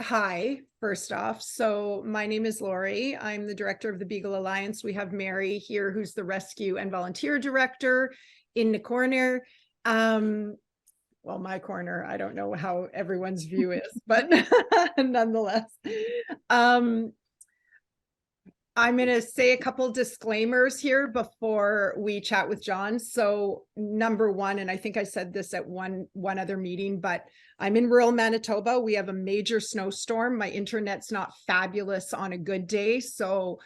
hi, first off. So my name is Lori. I'm the director of the Beagle Alliance. We have Mary here, who's the rescue and volunteer director in the corner. Well, my corner, I don't know how everyone's view is, but nonetheless. I'm going to say a couple disclaimers here before we chat with John. So number one, and I think I said this at one other meeting, but I'm in rural Manitoba. We have a major snowstorm. My internet's not fabulous on a good day. So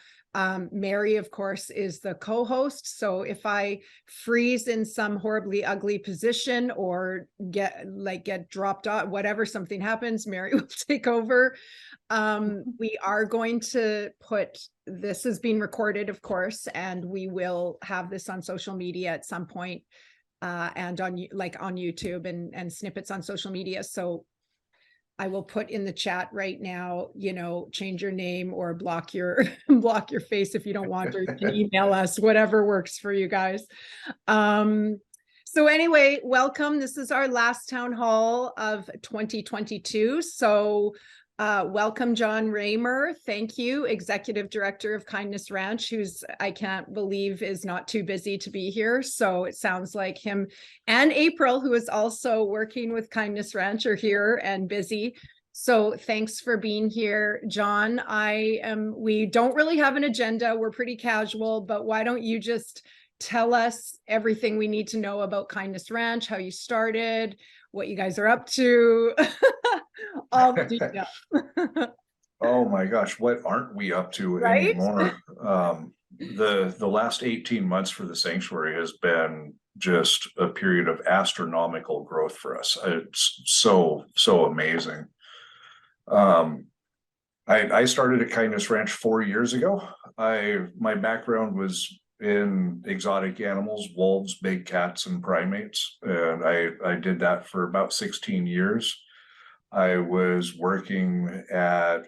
Mary, of course, is the co-host. So if I freeze in some horribly ugly position or get dropped off, whatever, something happens, Mary will take over. We are going to put, this is being recorded, of course, and we will have this on social media at some point, and on YouTube and snippets on social media. So I will put in the chat right now, change your name or block your block your face if you don't want, or you can email us, whatever works for you guys. So anyway, welcome. This is our last town hall of 2022. So welcome, John Raymer. Thank you, Executive Director of Kindness Ranch, who's, I can't believe, is not too busy to be here. So it sounds like him and April, who is also working with Kindness Ranch, are here and busy. So thanks for being here, John. We don't really have an agenda. We're pretty casual, but why don't you just tell us everything we need to know about Kindness Ranch, how you started, what you guys are up to, all the details. Oh my gosh, what aren't we up to anymore? The last 18 months for the sanctuary has been just a period of astronomical growth for us. It's so amazing. I started at Kindness Ranch 4 years ago. My background was in exotic animals, wolves, big cats, and primates, and I did that for about 16 years. I was working at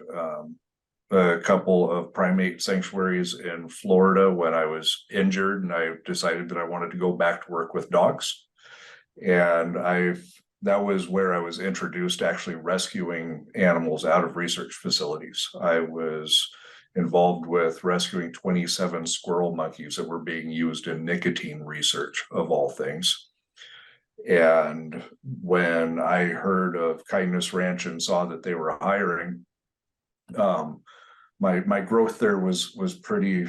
a couple of primate sanctuaries in Florida when I was injured, and I decided that I wanted to go back to work with dogs. And that was where I was introduced to actually rescuing animals out of research facilities. I was involved with rescuing 27 squirrel monkeys that were being used in nicotine research, of all things. And when I heard of Kindness Ranch and saw that they were hiring, my growth there was pretty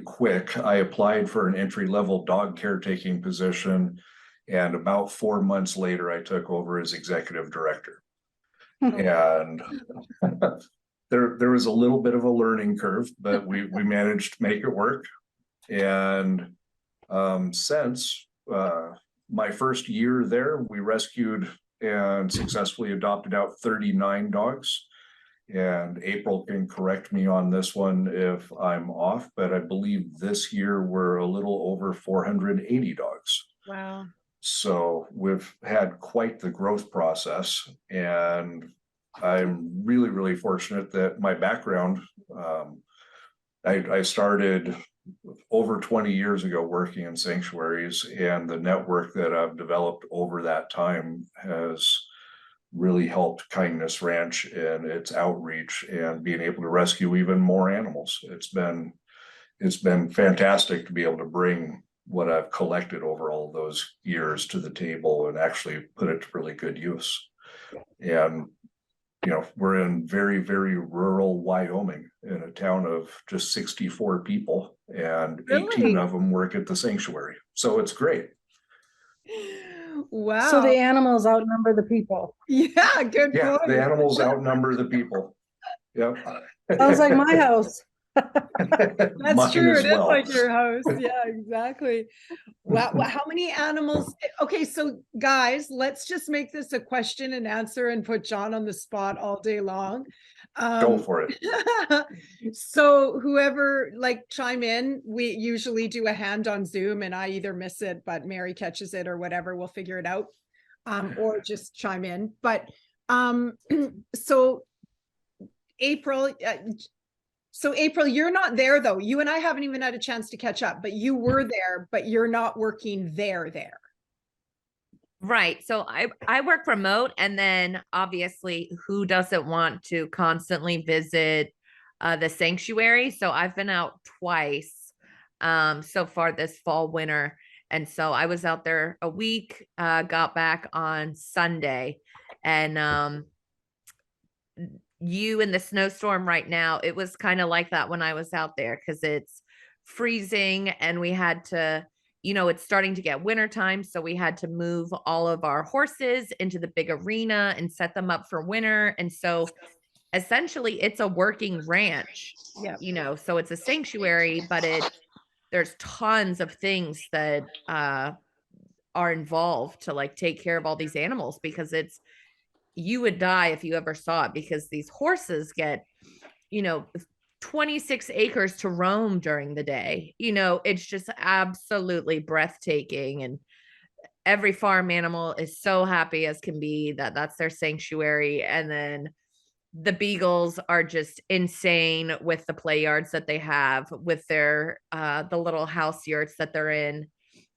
quick. I applied for an entry-level dog caretaking position, and about 4 months later, I took over as executive director. And there was a little bit of a learning curve, but we managed to make it work. And since my first year there, we rescued and successfully adopted out 39 dogs. And April can correct me on this one if I'm off, but I believe this year we're a little over 480 dogs. Wow. So we've had quite the growth process, and I'm really fortunate that my background, I started over 20 years ago working in sanctuaries, and the network that I've developed over that time has really helped Kindness Ranch in its outreach and being able to rescue even more animals. It's been fantastic to be able to bring what I've collected over all those years to the table and actually put it to really good use. And we're in very rural Wyoming, in a town of just 64 people, and 18 of them work at the sanctuary. So it's great. Wow. So the animals outnumber the people. Yeah, good point. The animals outnumber the people. Yep. Sounds like my house. That's true. It is like your house. Yeah, exactly. Wow. How many animals? Okay, so guys, let's just make this a question and answer and put John on the spot all day long. Go for it. So whoever chime in, we usually do a hand on Zoom and I either miss it, but Mary catches it or whatever, we'll figure it out. Or just chime in. But so April, you're not there though. You and I haven't even had a chance to catch up, but you were there, but you're not working there. Right. So I work remote, and then obviously who doesn't want to constantly visit the sanctuary? So I've been out twice so far this fall winter. And so I was out there a week, got back on Sunday, and you in the snowstorm right now, it was kind of like that when I was out there because it's freezing and we had to, it's starting to get wintertime. So we had to move all of our horses into the big arena and set them up for winter. And so essentially it's a working ranch, Yeah. So it's a sanctuary, but there's tons of things that are involved to like take care of all these animals because you would die if you ever saw it because these horses get, you know, 26 acres to roam during the day. It's just absolutely breathtaking. And every farm animal is so happy as can be that that's their sanctuary. And then the beagles are just insane with the play yards that they have with their the little house yurts that they're in.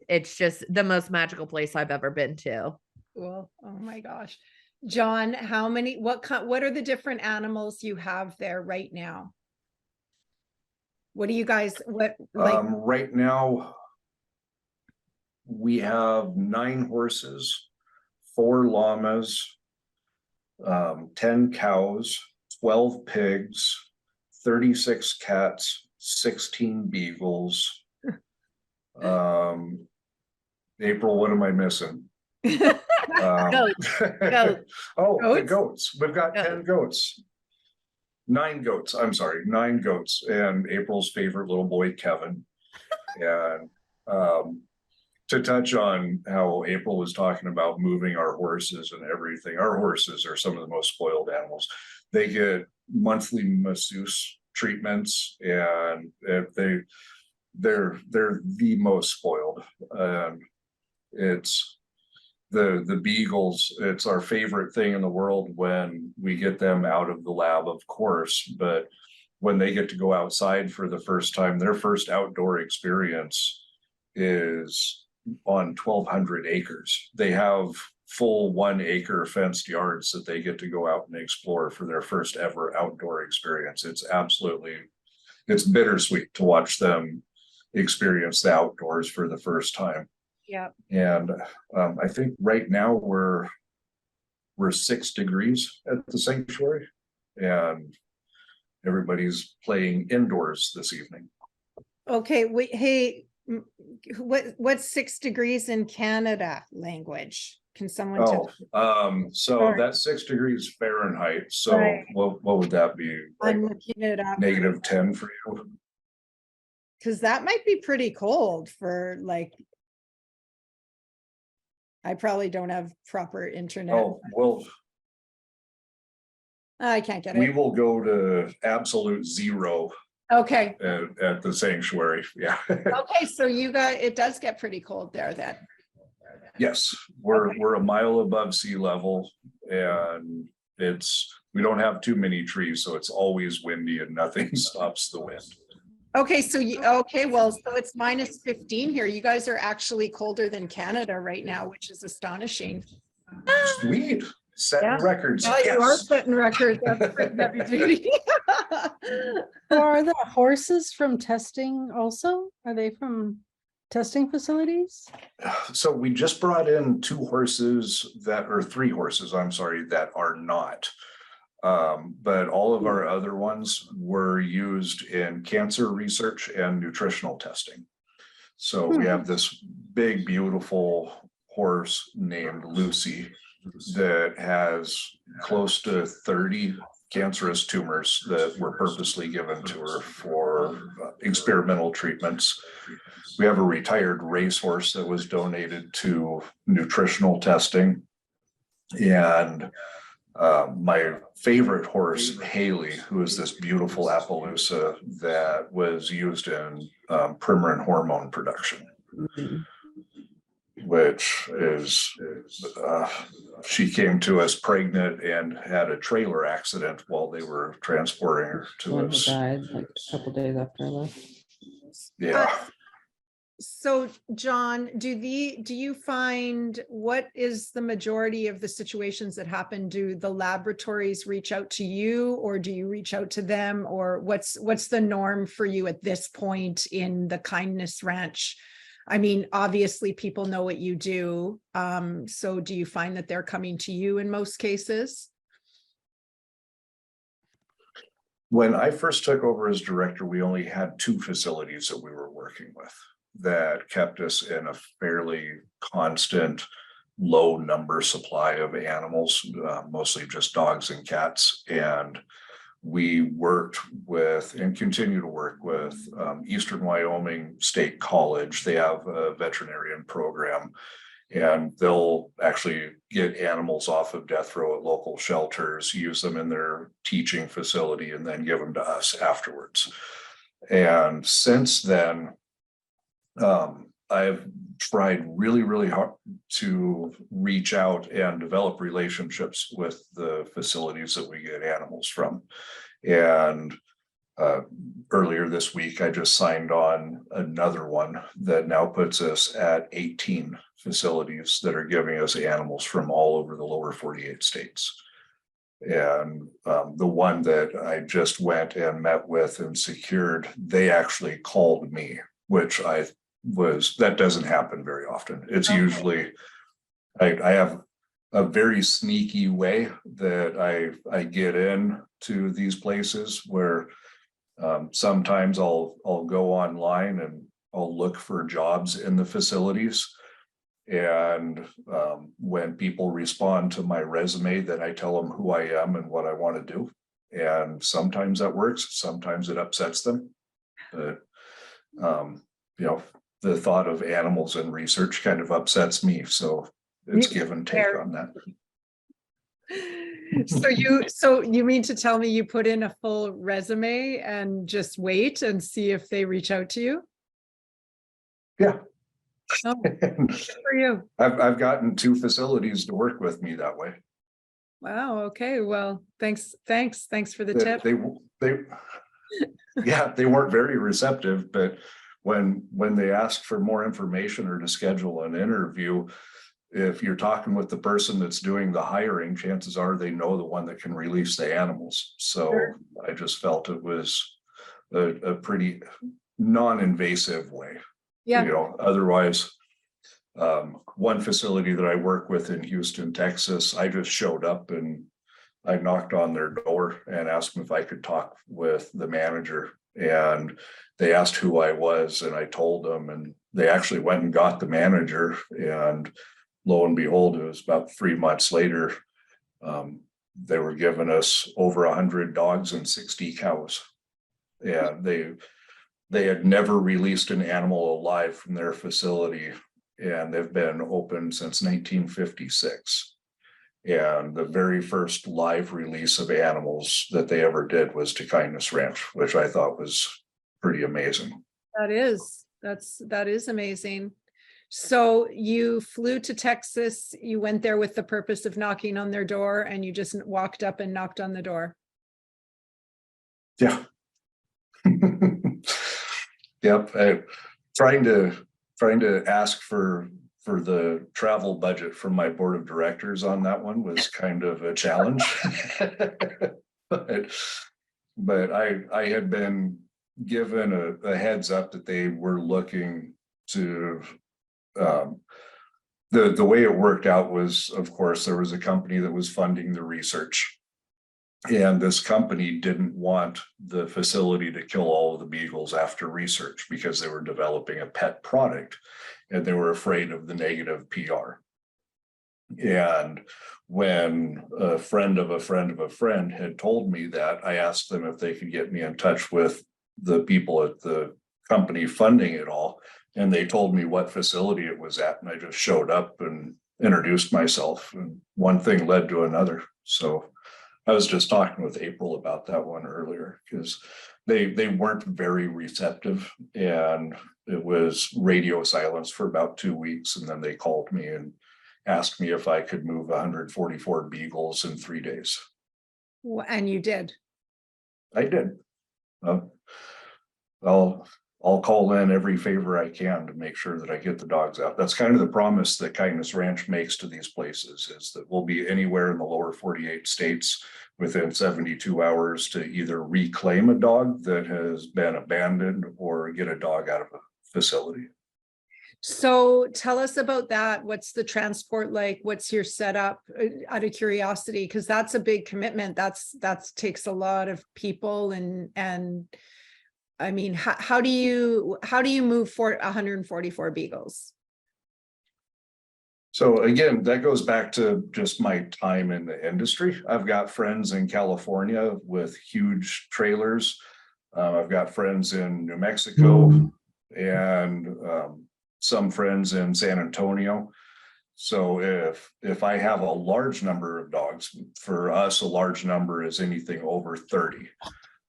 It's just the most magical place I've ever been to. Cool. Oh my gosh. John, what are the different animals you have there right now? What do you guys, Right now, we have 9 horses, 4 llamas, 10 cows, 12 pigs, 36 cats, 16 beagles. April, what am I missing? Goats. Oh, the Goats? goats. We've got 10 goats. 9 goats. I'm sorry, 9 goats. And April's favorite little boy, Kevin. And to touch on how April was talking about moving our horses and everything, our horses are some of the most spoiled animals. They get monthly masseuse treatments, and they're the most spoiled. It's the beagles. It's our favorite thing in the world when we get them out of the lab, of course, but when they get to go outside for the first time, their first outdoor experience is on 1,200 acres. They have full 1 acre fenced yards that they get to go out and explore for their first ever outdoor experience. It's bittersweet to watch them experience the outdoors for the first time. Yeah. And I think right now we're 6 degrees at the sanctuary, and everybody's playing indoors this evening. Okay, hey, what's 6 degrees in Canada language? Can someone tell? So that's 6 degrees Fahrenheit. So Right. what would that be? Like I'm looking it up -10 for you? because that might be pretty cold for like. I probably don't have proper internet. Oh, well, I can't get we it. will go to absolute 0 Okay. at the sanctuary. Yeah. Okay, so it does get pretty cold there then. Yes, we're a mile above sea level, and we don't have too many trees, so it's always windy and nothing stops the wind. Okay, so well, so it's -15 here. You guys are actually colder than Canada right now, which is astonishing. Sweet, setting records. Yeah, you are Yes. setting records. That's pretty heavy duty. So are the horses from testing also? Are they from testing facilities? So we just brought in 3 horses, I'm sorry, that are not. But all of our other ones were used in cancer research and nutritional testing. So we have this big, beautiful horse named Lucy that has close to 30 cancerous tumors that were purposely given to her for experimental treatments. We have a retired racehorse that was donated to nutritional testing. And my favorite horse, Haley, who is this beautiful Appaloosa that was used in Premarin hormone production, which is, she came to us pregnant and had a trailer accident while they were transporting her to One who us. died like a couple days after I left. Yeah. So John, do you find, what is the majority of the situations that happen? Do the laboratories reach out to you, or do you reach out to them, or what's the norm for you at this point in the Kindness Ranch? I mean, obviously people know what you do. So do you find that they're coming to you in most cases? When I first took over as director, we only had 2 facilities that we were working with that kept us in a fairly constant low number supply of animals, mostly just dogs and cats. And we worked with and continue to work with Eastern Wyoming State College. They have a veterinarian program, and they'll actually get animals off of death row at local shelters, use them in their teaching facility, and then give them to us afterwards. And since then, I've tried really, really hard to reach out and develop relationships with the facilities that we get animals from. And earlier this week, I just signed on another one that now puts us at 18 facilities that are giving us animals from all over the lower 48 states. And the one that I just went and met with and secured, they actually called me, which that doesn't happen very often. It's usually, I have a very sneaky way that I get in to these places where sometimes I'll go online and I'll look for jobs in the facilities. And when people respond to my resume, then I tell them who I am and what I want to do. And sometimes that works, sometimes it upsets them. But the thought of animals and research kind of upsets me. So it's give and take on that. So you mean to tell me you put in a full resume and just wait and see if they reach out to you? Yeah. Oh, good for you. I've gotten 2 facilities to work with me that way. Wow. Okay. Well, thanks for the tip. They weren't very receptive, but when they ask for more information or to schedule an interview, if you're talking with the person that's doing the hiring, chances are they know the one that can release the animals. So sure. I just felt it was a pretty non-invasive way. Yeah. Otherwise, one facility that I work with in Houston, Texas, I just showed up and I knocked on their door and asked them if I could talk with the manager. And they asked who I was, and I told them, and they actually went and got the manager. And lo and behold, it was about 3 months later, they were giving us over 100 dogs and 60 cows. Yeah, they had never released an animal alive from their facility, and they've been open since 1956. And the very first live release of animals that they ever did was to Kindness Ranch, which I thought was pretty amazing. That is amazing. So you flew to Texas, you went there with the purpose of knocking on their door, and you just walked up and knocked on the door. Yeah. Yep. Trying to ask for the travel budget from my board of directors on that one was kind of a challenge. but I had been given a heads up that they were looking to the way it worked out was, of course, there was a company that was funding the research. And this company didn't want the facility to kill all of the beagles after research because they were developing a pet product and they were afraid of the negative PR. And when a friend of a friend of a friend had told me that, I asked them if they could get me in touch with the people at the company funding it all. And they told me what facility it was at. And I just showed up and introduced myself, and one thing led to another. So I was just talking with April about that one earlier because they weren't very receptive, and it was radio silence for about 2 weeks. And then they called me and asked me if I could move 144 beagles in 3 days. And you did. I did. I'll I'll call in every favor I can to make sure that I get the dogs out. That's kind of the promise that Kindness Ranch makes to these places, is that we'll be anywhere in the lower 48 states within 72 hours to either reclaim a dog that has been abandoned or get a dog out of a facility. So tell us about that. What's the transport like? What's your setup, out of curiosity? Because that's a big commitment. That's takes a lot of people and I mean, how do you move for 144 beagles? So again, that goes back to just my time in the industry. I've got friends in California with huge trailers. I've got friends in New Mexico and some friends in San Antonio. So if I have a large number of dogs, for us, a large number is anything over 30.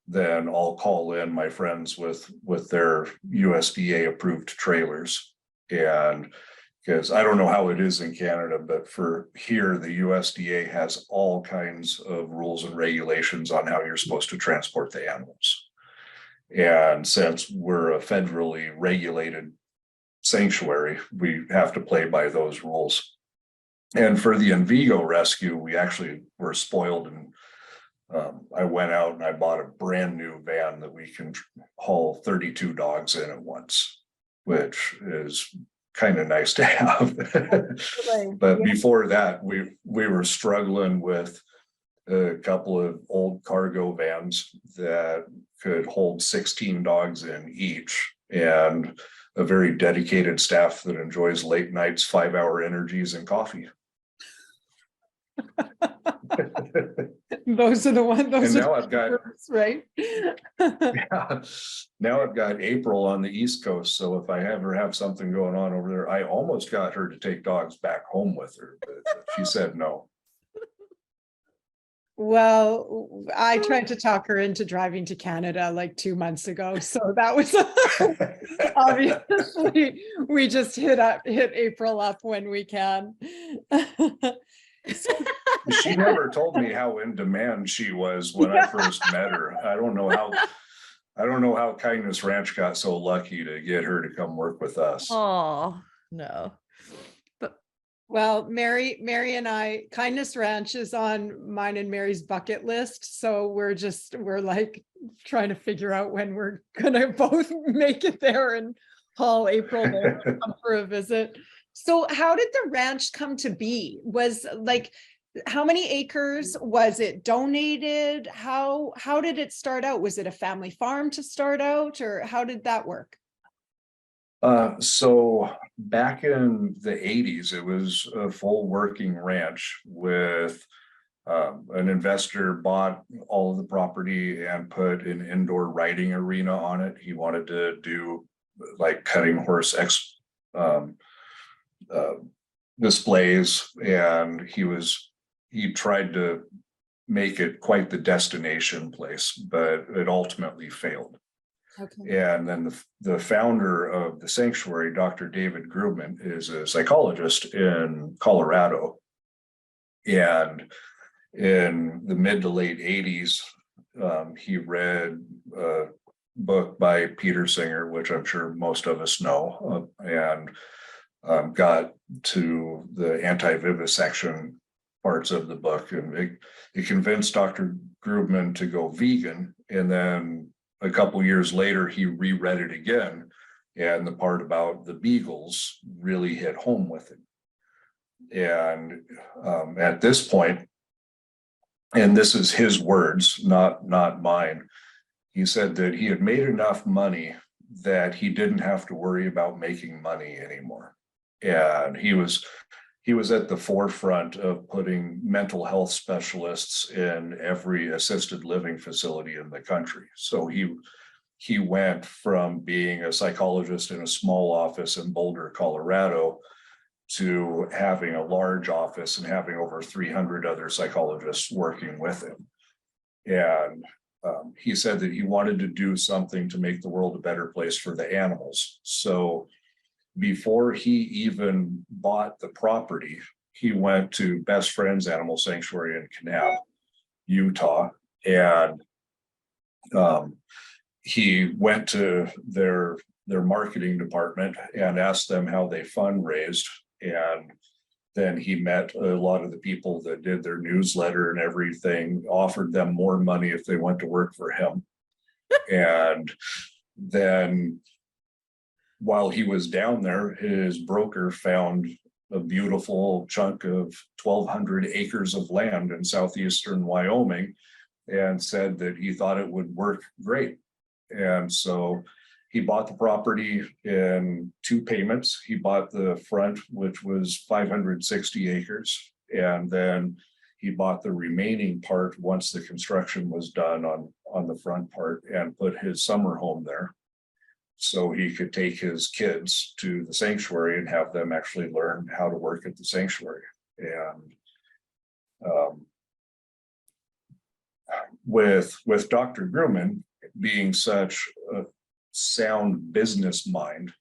Then I'll call in my friends with their USDA approved trailers. And because I don't know how it is in Canada, but for here, the USDA has all kinds of rules and regulations on how you're supposed to transport the animals. And since we're a federally regulated sanctuary, we have to play by those rules. And for the Envigo rescue, we actually were spoiled, and I went out and I bought a brand new van that we can haul 32 dogs in at once, which is kind of nice to have. But before that, we were struggling with a couple of old cargo vans that could hold 16 dogs in each, and a very dedicated staff that enjoys late nights, 5-hour energies and coffee. Those are the ones. And now I've got, right. yeah, now I've got April on the East Coast. So if I ever have something going on over there, I almost got her to take dogs back home with her, but she said no. Well, I tried to talk her into driving to Canada like 2 months ago. So that was obviously we just hit April up when we can. She never told me how in demand she was when I first met her. I don't know how Kindness Ranch got so lucky to get her to come work with us. Oh, no. Well, Mary and I, Kindness Ranch is on mine and Mary's bucket list. So we're like trying to figure out when we're gonna both make it there and haul April there to come for a visit. So how did the ranch come to be? Was like, how many acres? Was it donated? How did it start out? Was it a family farm to start out, or how did that work? So back in the 80s, it was a full working ranch with an investor bought all of the property and put an indoor riding arena on it. He wanted to do like cutting horse displays, and he tried to make it quite the destination place, but it ultimately failed. Okay. And then the founder of the sanctuary, Dr. David Grubman, is a psychologist in Colorado. And in the mid to late 80s, he read a book by Peter Singer, which I'm sure most of us know, and got to the anti-vivisection parts of the book. And it convinced Dr. Grubman to go vegan. And then a couple years later, he reread it again, and the part about the beagles really hit home with him. And at this point, and this is his words, not mine, he said that he had made enough money that he didn't have to worry about making money anymore. And he was at the forefront of putting mental health specialists in every assisted living facility in the country. So he went from being a psychologist in a small office in Boulder, Colorado, to having a large office and having over 300 other psychologists working with him. And he said that he wanted to do something to make the world a better place for the animals. So before he even bought the property, he went to Best Friends Animal Sanctuary in Kanab, Utah, and he went to their marketing department and asked them how they fundraised. And then he met a lot of the people that did their newsletter and everything, offered them more money if they went to work for him. And then while he was down there, his broker found a beautiful chunk of 1,200 acres of land in southeastern Wyoming and said that he thought it would work great. And so he bought the property in 2 payments. He bought the front, which was 560 acres. And then he bought the remaining part once the construction was done on the front part and put his summer home there. So he could take his kids to the sanctuary and have them actually learn how to work at the sanctuary. And with Dr. Grumman being such a sound business mind,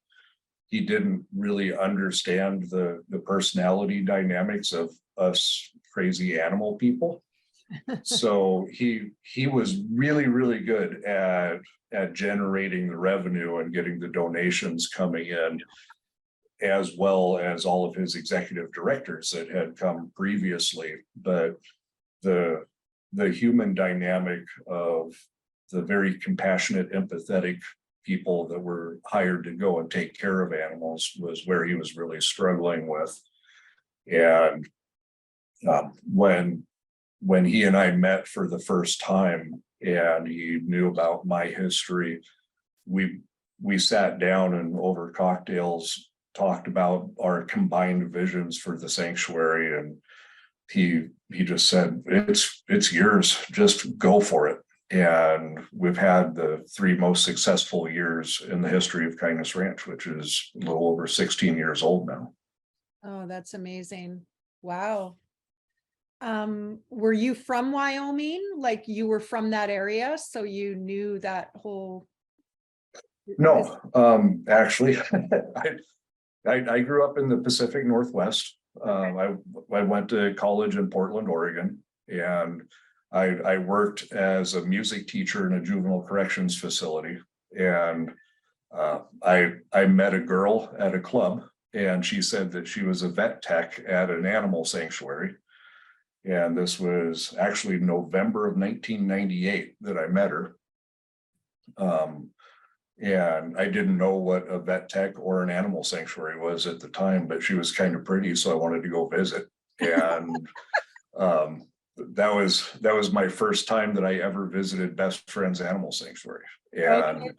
he didn't really understand the personality dynamics of us crazy animal people. So he was really, really good at generating the revenue and getting the donations coming in, as well as all of his executive directors that had come previously. But the human dynamic of the very compassionate, empathetic people that were hired to go and take care of animals was where he was really struggling with. And when he and I met for the first time and he knew about my history, we sat down and over cocktails talked about our combined visions for the sanctuary. And he just said, it's yours, just go for it. And we've had the 3 most successful years in the history of Kindness Ranch, which is a little over 16 years old now. Oh, that's amazing. Wow. Were you from Wyoming? Like you were from that area, so you knew that whole? No, actually, I grew up in the Pacific Northwest. I went to college in Portland, Oregon, and I worked as a music teacher in a juvenile corrections facility. And I met a girl at a club, and she said that she was a vet tech at an animal sanctuary. And this was actually November of 1998 that I met her. And I didn't know what a vet tech or an animal sanctuary was at the time, but she was kind of pretty, so I wanted to go visit. And that was my first time that I ever visited Best Friends Animal Sanctuary. And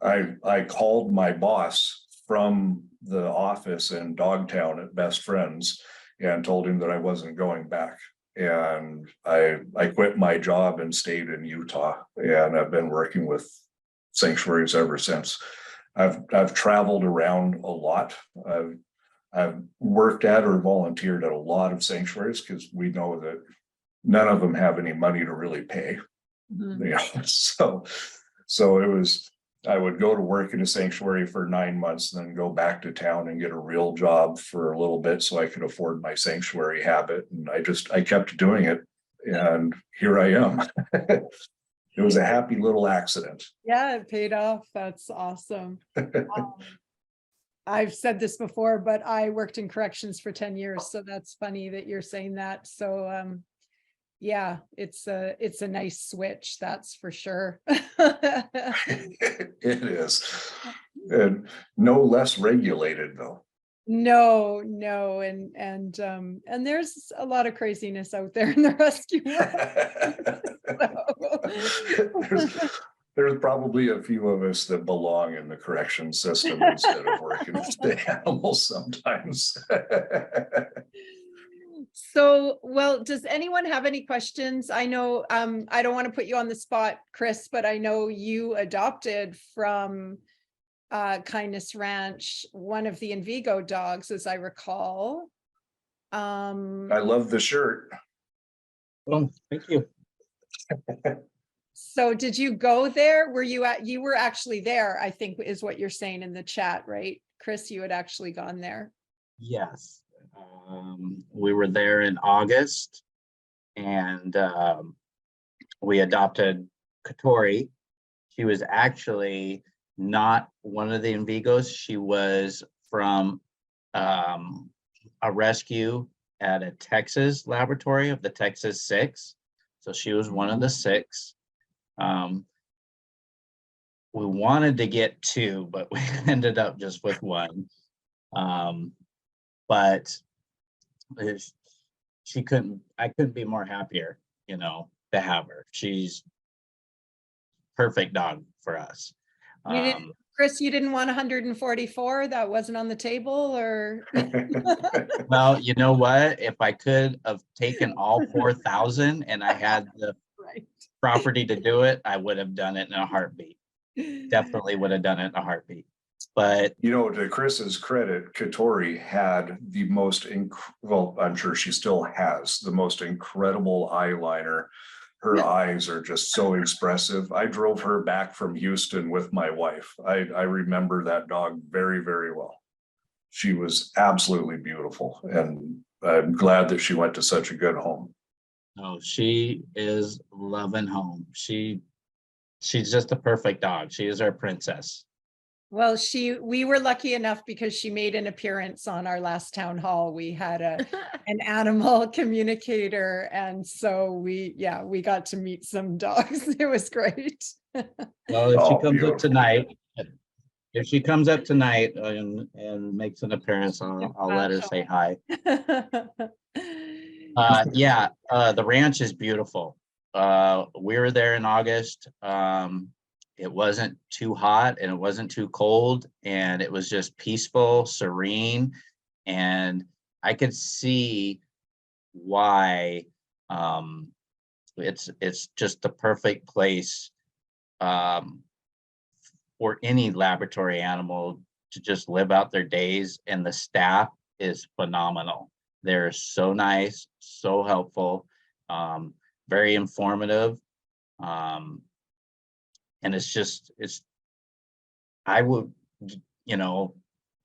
I called my boss from the office in Dogtown at Best Friends and told him that I wasn't going back. And I quit my job and stayed in Utah, and I've been working with sanctuaries ever since. I've traveled around a lot. I've worked at or volunteered at a lot of sanctuaries because we know that none of them have any money to really pay. Mhm. Yeah, so it was, I would go to work in a sanctuary for 9 months and then go back to town and get a real job for a little bit so I could afford my sanctuary habit. And I kept doing it, and here I am. It was a happy little accident. Yeah, it paid off. That's awesome. I've said this before, but I worked in corrections for 10 years. So that's funny that you're saying that. So yeah, it's a nice switch, that's for sure. It is. And no less regulated though. No, and there's a lot of craziness out there in the rescue world. There's probably a few of us that belong in the correction system instead of working with the animals sometimes. So, well, does anyone have any questions? I know, I don't want to put you on the spot, Chris, but I know you adopted from Kindness Ranch, one of the Invigo dogs, as I recall. I love the shirt. Well, thank you. So did you go there? You were actually there, I think is what you're saying in the chat, right? Chris, you had actually gone there. Yes. We were there in August, and we adopted Katori. She was actually not one of the Invigos. She was from a rescue at a Texas laboratory of the Texas 6. So she was one of the 6. We wanted to get 2, but we ended up just with 1. But I couldn't be more happier, to have her. She's perfect dog for us. You didn't, Chris, you didn't want 144? That wasn't on the table, or? Well, you know what? If I could have taken all 4,000 and I had the Right. property to do it, I would have done it in a heartbeat. Definitely would have done it in a heartbeat. But To Chris's credit, Katori had the most, well, I'm sure she still has the most incredible eyeliner. Her eyes are just so expressive. I drove her back from Houston with my wife. I remember that dog very, very well. She was absolutely beautiful, and I'm glad that she went to such a good home. no, she is loving home. She's just a perfect dog. She is our princess. Well, we were lucky enough because she made an appearance on our last town hall. We had an animal communicator, and so we got to meet some dogs. It was great. Well, if she Oh, comes up beautiful. tonight, and makes an appearance, I'll let her say hi. The ranch is beautiful. We were there in August. It wasn't too hot and it wasn't too cold, and it was just peaceful, serene, and I could see why it's just the perfect place for any laboratory animal to just live out their days, and the staff is phenomenal. They're so nice, so helpful, very informative. And I would,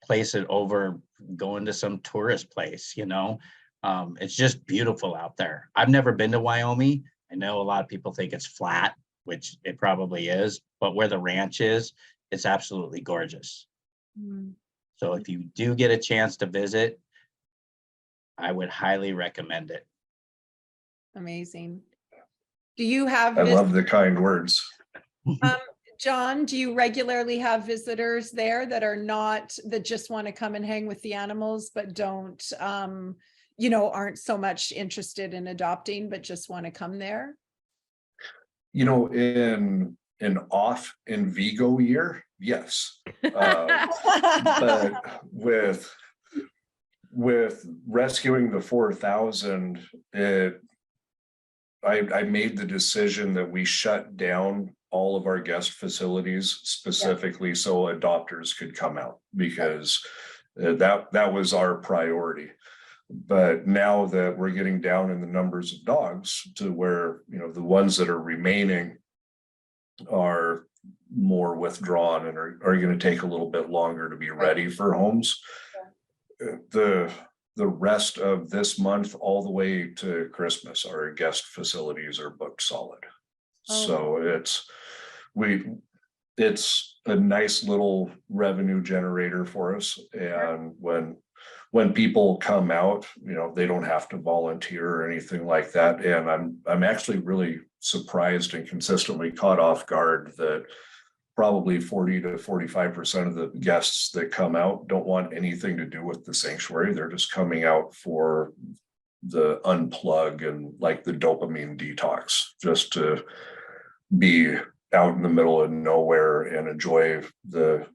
place it over going to some tourist place, it's just beautiful out there. I've never been to Wyoming. I know a lot of people think it's flat, which it probably is, but where the ranch is, it's absolutely gorgeous. So if you do get a chance to visit, I would highly recommend it. Amazing. Do you have? I love the kind words. John, do you regularly have visitors there that just want to come and hang with the animals, but don't, aren't so much interested in adopting, but just want to come there? In an off Vigo year, yes. But with rescuing the 4,000, I made the decision that we shut down all of our guest facilities specifically so adopters could come out, because that was our priority. But now that we're getting down in the numbers of dogs to where, the ones that are remaining are more withdrawn and are going to take a little bit longer to be ready for homes. The rest of this month all the way to Christmas, our guest facilities are booked solid. So it's a nice little revenue generator for us. And when people come out, they don't have to volunteer or anything like that. And I'm actually really surprised and consistently caught off guard that probably 40 to 45% of the guests that come out don't want anything to do with the sanctuary. They're just coming out for the unplug and like the dopamine detox, just to be out in the middle of nowhere and enjoy the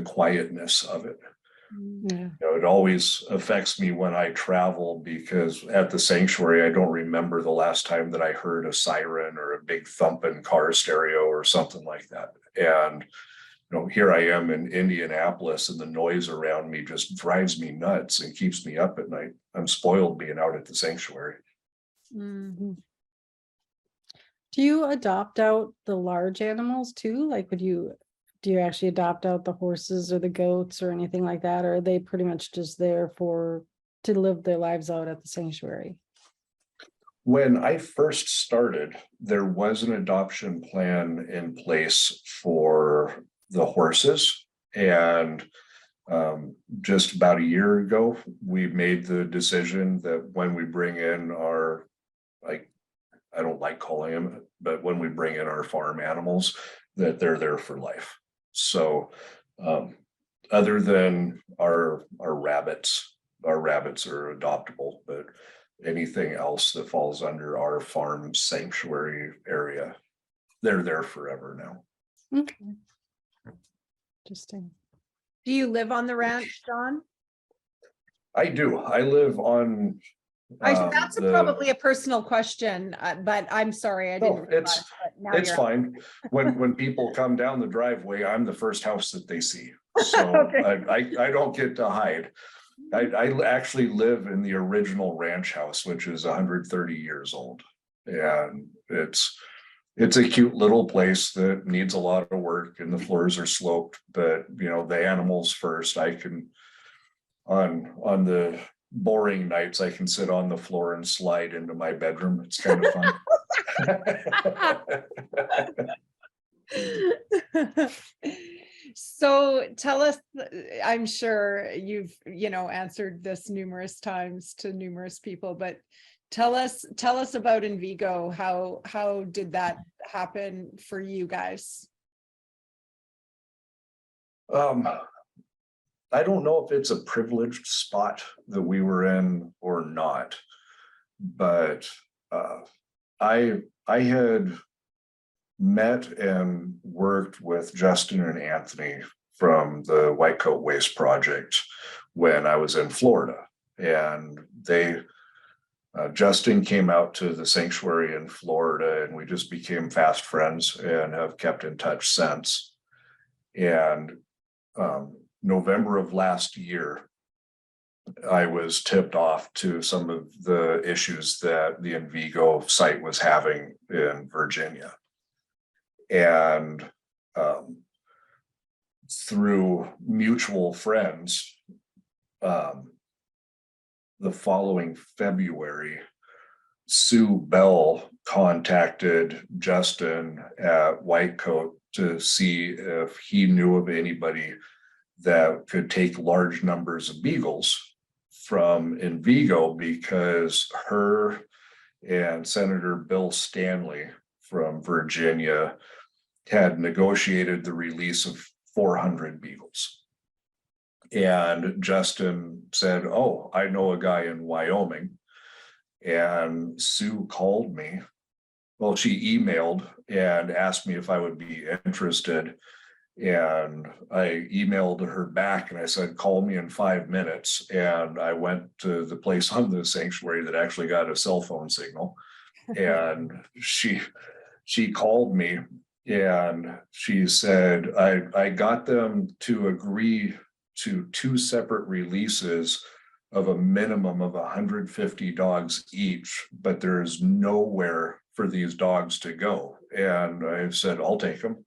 quietness of it. Yeah. It always affects me when I travel, because at the sanctuary, I don't remember the last time that I heard a siren or a big thumping car stereo or something like that. And, here I am in Indianapolis, and the noise around me just drives me nuts and keeps me up at night. I'm spoiled being out at the sanctuary. Do you adopt out the large animals too? Like, do you actually adopt out the horses or the goats or anything like that? Or are they pretty much just there to live their lives out at the sanctuary? When I first started, there was an adoption plan in place for the horses. And just about a year ago, we made the decision that when we bring in our, like, I don't like calling them, but when we bring in our farm animals, that they're there for life. So other than our rabbits are adoptable, but anything else that falls under our farm sanctuary area, they're there forever now. Okay. Interesting. Do you live on the ranch, John? I do. I live on. That's probably a personal question, but I'm sorry, I didn't. No, realize, but now it's you're- fine. When people come down the driveway, I'm the first house that they see. So Okay. I don't get to hide. I actually live in the original ranch house, which is 130 years old. And it's a cute little place that needs a lot of work, and the floors are sloped, but you know, the animals first. I can on the boring nights, I can sit on the floor and slide into my bedroom. It's kind of fun. So tell us, I'm sure you've, answered this numerous times to numerous people, but tell us about Envigo. How did that happen for you guys? I don't know if it's a privileged spot that we were in or not, but I had met and worked with Justin and Anthony from the White Coat Waste Project when I was in Florida, and Justin came out to the sanctuary in Florida, and we just became fast friends and have kept in touch since. And November of last year, I was tipped off to some of the issues that the Envigo site was having in Virginia. And through mutual friends, the following February, Sue Bell contacted Justin at White Coat to see if he knew of anybody that could take large numbers of beagles from Envigo, because her and Senator Bill Stanley from Virginia had negotiated the release of 400 beagles. And Justin said, "Oh, I know a guy in Wyoming." And Sue called me. Well, she emailed and asked me if I would be interested. And I emailed her back and I said, "Call me in 5 minutes." And I went to the place on the sanctuary that actually got a cell phone signal. And she called me and she said, I got them to agree to 2 separate releases of a minimum of 150 dogs each, but there's nowhere for these dogs to go. And I said, "I'll take them."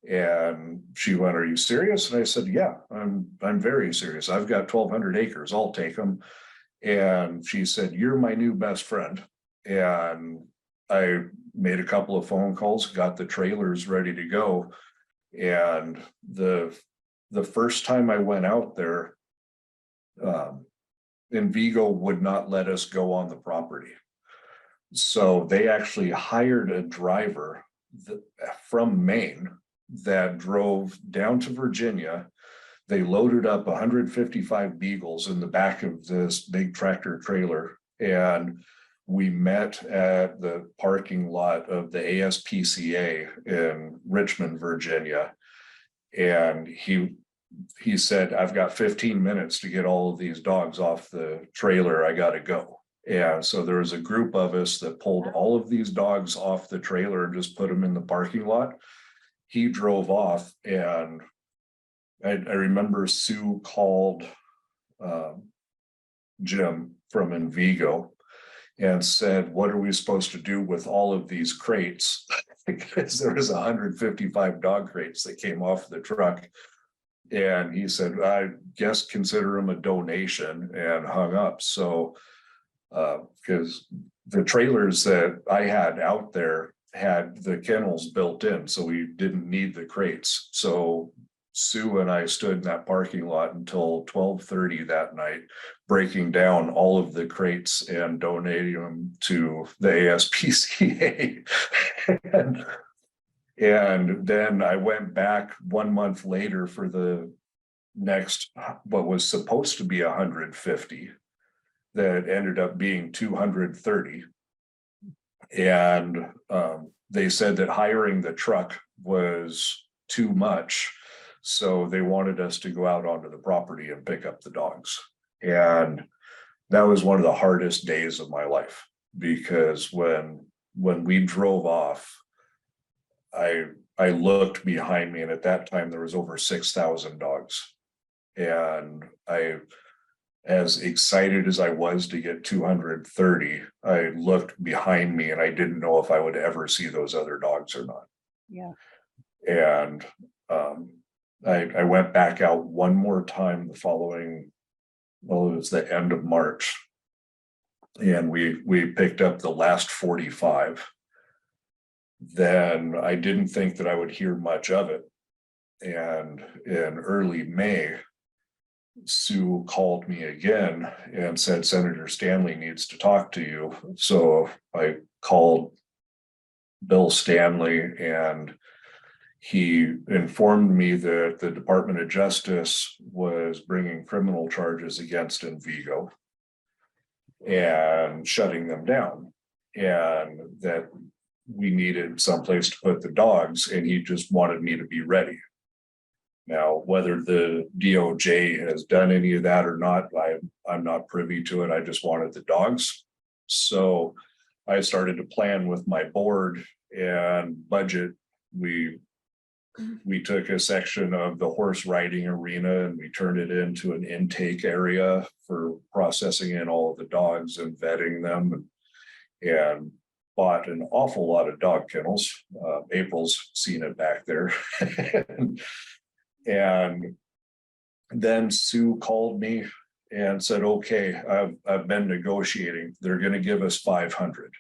And she went, "Are you serious?" And I said, "Yeah, I'm very serious. I've got 1,200 acres. I'll take them." And she said, "You're my new best friend." And I made a couple of phone calls, got the trailers ready to go. And the first time I went out there, Envigo would not let us go on the property. So they actually hired a driver from Maine that drove down to Virginia. They loaded up 155 beagles in the back of this big tractor trailer, and we met at the parking lot of the ASPCA in Richmond, Virginia. And he said, "I've got 15 minutes to get all of these dogs off the trailer. I got to go." And so there was a group of us that pulled all of these dogs off the trailer and just put them in the parking lot. He drove off, and I remember Sue called Jim from Envigo and said, "What are we supposed to do with all of these crates?" Because there was 155 dog crates that came off the truck. And he said, "I guess consider them a donation," and hung up. So because the trailers that I had out there had the kennels built in, so we didn't need the crates. So Sue and I stood in that parking lot until 12:30 that night, breaking down all of the crates and donating them to the ASPCA. And then I went back 1 month later for the next, what was supposed to be 150, that ended up being 230. And they said that hiring the truck was too much. So they wanted us to go out onto the property and pick up the dogs. And that was one of the hardest days of my life, because when we drove off, I looked behind me, and at that time there was over 6,000 dogs. And as excited as I was to get 230, I looked behind me and I didn't know if I would ever see those other dogs or not. Yeah. And I went back out one more time the following, well, it was the end of March. And we picked up the last 45. Then I didn't think that I would hear much of it. And in early May, Sue called me again and said, Senator Stanley needs to talk to you. So I called Bill Stanley, and he informed me that the Department of Justice was bringing criminal charges against Vigo and shutting them down, and that we needed someplace to put the dogs, and he just wanted me to be ready. Now, whether the DOJ has done any of that or not, I'm not privy to it. I just wanted the dogs. So I started to plan with my board and budget. We took a section of the horse riding arena and we turned it into an intake area for processing in all of the dogs and vetting them, and bought an awful lot of dog kennels. April's seen it back there. And then Sue called me and said, okay, I've been negotiating. They're going to give us 500.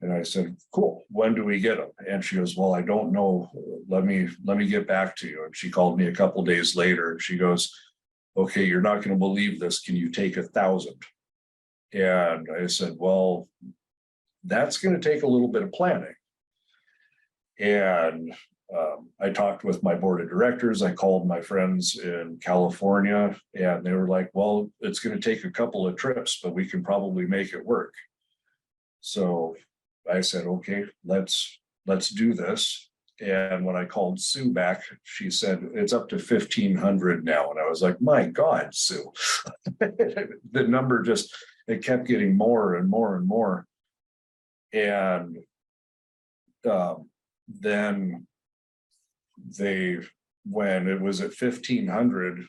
And I said, cool, when do we get them? And she goes, well, I don't know. Let me get back to you. And she called me a couple days later and she goes, okay, you're not going to believe this. Can you take 1,000? And I said, well, that's going to take a little bit of planning. And I talked with my board of directors. I called my friends in California, and they were like, well, it's going to take a couple of trips, but we can probably make it work. So I said, okay, let's do this. And when I called Sue back, she said, it's up to 1,500 now. And I was like, my God, Sue. The number just, it kept getting more and more and more. And then when it was at 1,500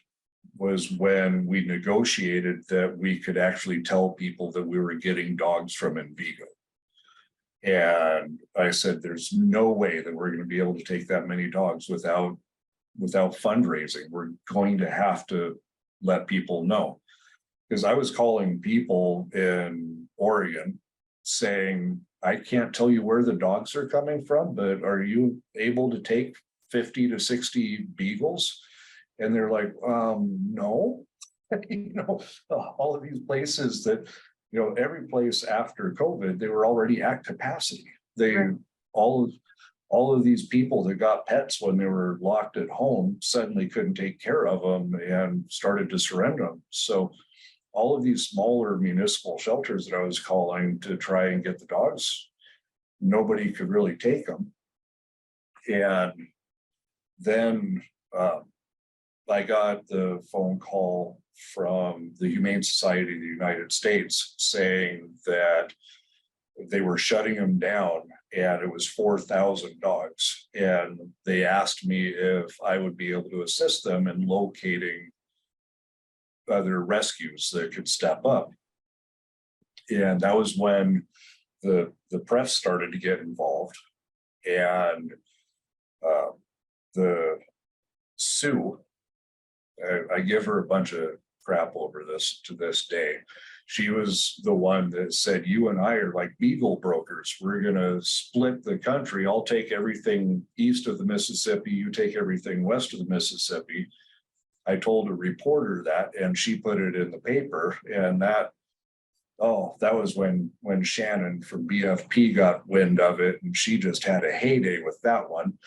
was when we negotiated that we could actually tell people that we were getting dogs from Vigo. And I said, there's no way that we're going to be able to take that many dogs without fundraising. We're going to have to let people know. Because I was calling people in Oregon saying, I can't tell you where the dogs are coming from, but are you able to take 50 to 60 beagles? And they're like, no. All of these places that, every place after COVID, they were already at capacity. All of these people that got pets when they were locked at home suddenly couldn't take care of them and started to surrender them. So all of these smaller municipal shelters that I was calling to try and get the dogs, nobody could really take them. And then I got the phone call from the Humane Society of the United States saying that they were shutting them down, and it was 4,000 dogs. And they asked me if I would be able to assist them in locating other rescues that could step up. And that was when the press started to get involved. And the Sue, I give her a bunch of crap over this to this day. She was the one that said, you and I are like Beagle brokers. We're gonna split the country. I'll take everything east of the Mississippi, you take everything west of the Mississippi. I told a reporter that, and she put it in the paper, and that was when Shannon from BFP got wind of it, and she just had a heyday with that one.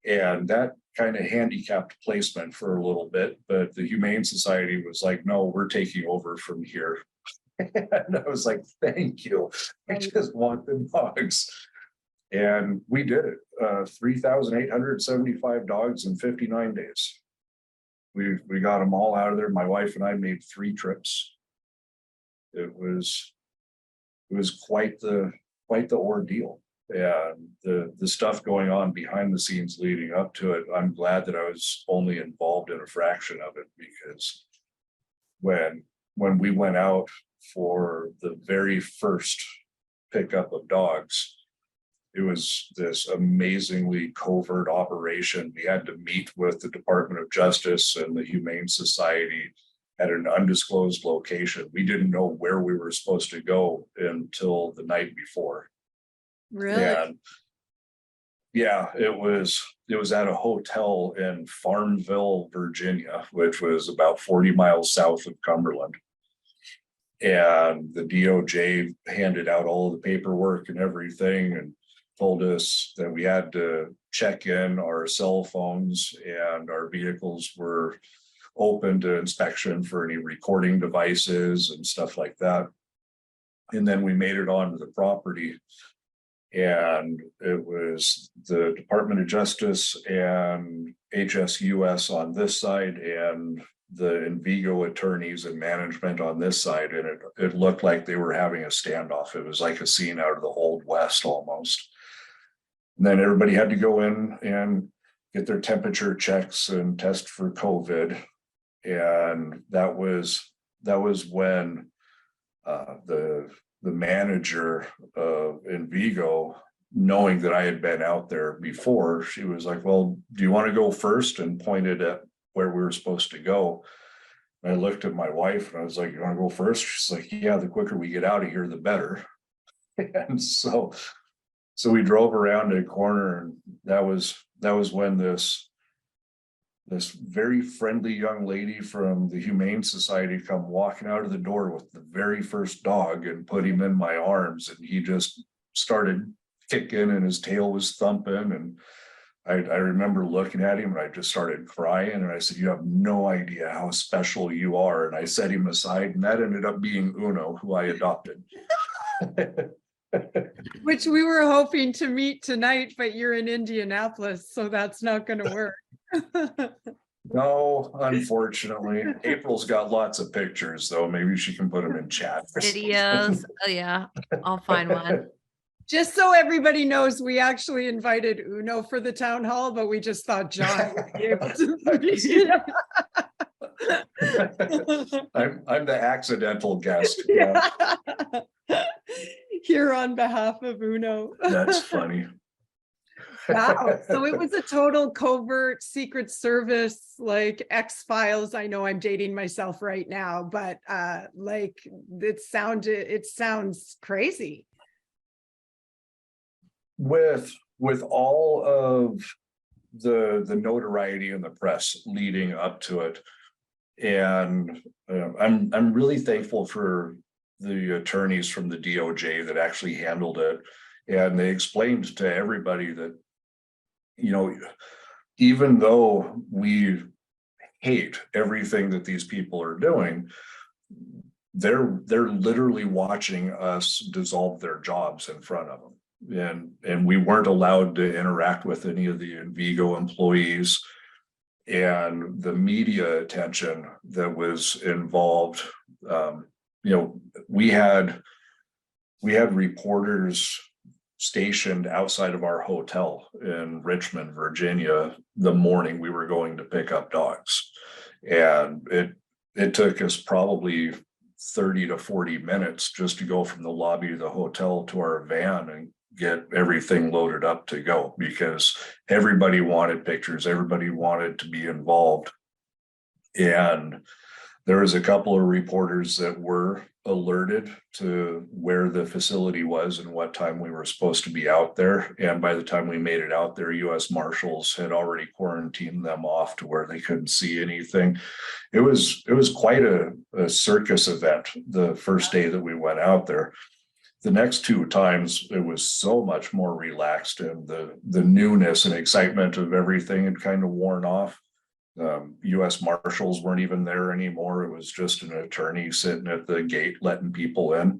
And that kind of handicapped placement for a little bit, but the Humane Society was like, no, we're taking over from here. And I was like, thank you. I just want the dogs. And we did it. 3,875 dogs in 59 days. We got them all out of there. My wife and I made 3 trips. It was quite the ordeal. And the stuff going on behind the scenes leading up to it, I'm glad that I was only involved in a fraction of it, because when we went out for the very first pickup of dogs, it was this amazingly covert operation. We had to meet with the Department of Justice and the Humane Society at an undisclosed location. We didn't know where we were supposed to go until the night before. Really? And yeah, it was at a hotel in Farmville, Virginia, which was about 40 miles south of Cumberland. And the DOJ handed out all of the paperwork and everything and told us that we had to check in our cell phones, and our vehicles were open to inspection for any recording devices and stuff like that. And then we made it onto the property, and it was the Department of Justice and HSUS on this side, and the Envigo attorneys and management on this side. And it looked like they were having a standoff. It was like a scene out of the Old West almost. And then everybody had to go in and get their temperature checks and test for COVID. And that was when the manager of Envigo, knowing that I had been out there before, she was like, well, do you want to go first? And pointed at where we were supposed to go. And I looked at my wife and I was like, you want to go first? She's like, yeah, the quicker we get out of here, the better. And so we drove around a corner, and that was when this very friendly young lady from the Humane Society come walking out of the door with the very first dog and put him in my arms, and he just started kicking and his tail was thumping. And I remember looking at him and I just started crying, and I said, you have no idea how special you are. And I set him aside, and that ended up being Uno, who I adopted. Which we were hoping to meet tonight, but you're in Indianapolis, so that's not going to work. No, unfortunately. April's got lots of pictures, though. Maybe she can put them in chat. Videos. Oh yeah, I'll find one. Just so everybody knows, we actually invited Uno for the town hall, but we just thought John would be able to. I'm the accidental guest. Yeah. Here on behalf of Uno. That's funny. Wow. So it was a total covert Secret Service, like X-Files. I know I'm dating myself right now, but like it sounds crazy. With all of the notoriety in the press leading up to it, and I'm really thankful for the attorneys from the DOJ that actually handled it, and they explained to everybody that, you know, even though we hate everything that these people are doing, they're literally watching us dissolve their jobs in front of them. And we weren't allowed to interact with any of the Envigo employees, and the media attention that was involved. You know, we had reporters stationed outside of our hotel in Richmond, Virginia, the morning we were going to pick up dogs. And it took us probably 30 to 40 minutes just to go from the lobby of the hotel to our van and get everything loaded up to go, because everybody wanted pictures, everybody wanted to be involved. And There was a couple of reporters that were alerted to where the facility was and what time we were supposed to be out there. And by the time we made it out there, US Marshals had already quarantined them off to where they couldn't see anything. It was quite a circus event the first day that we went out there. The next two times it was so much more relaxed, and the newness and excitement of everything had kind of worn off. US Marshals weren't even there anymore. It was just an attorney sitting at the gate letting people in.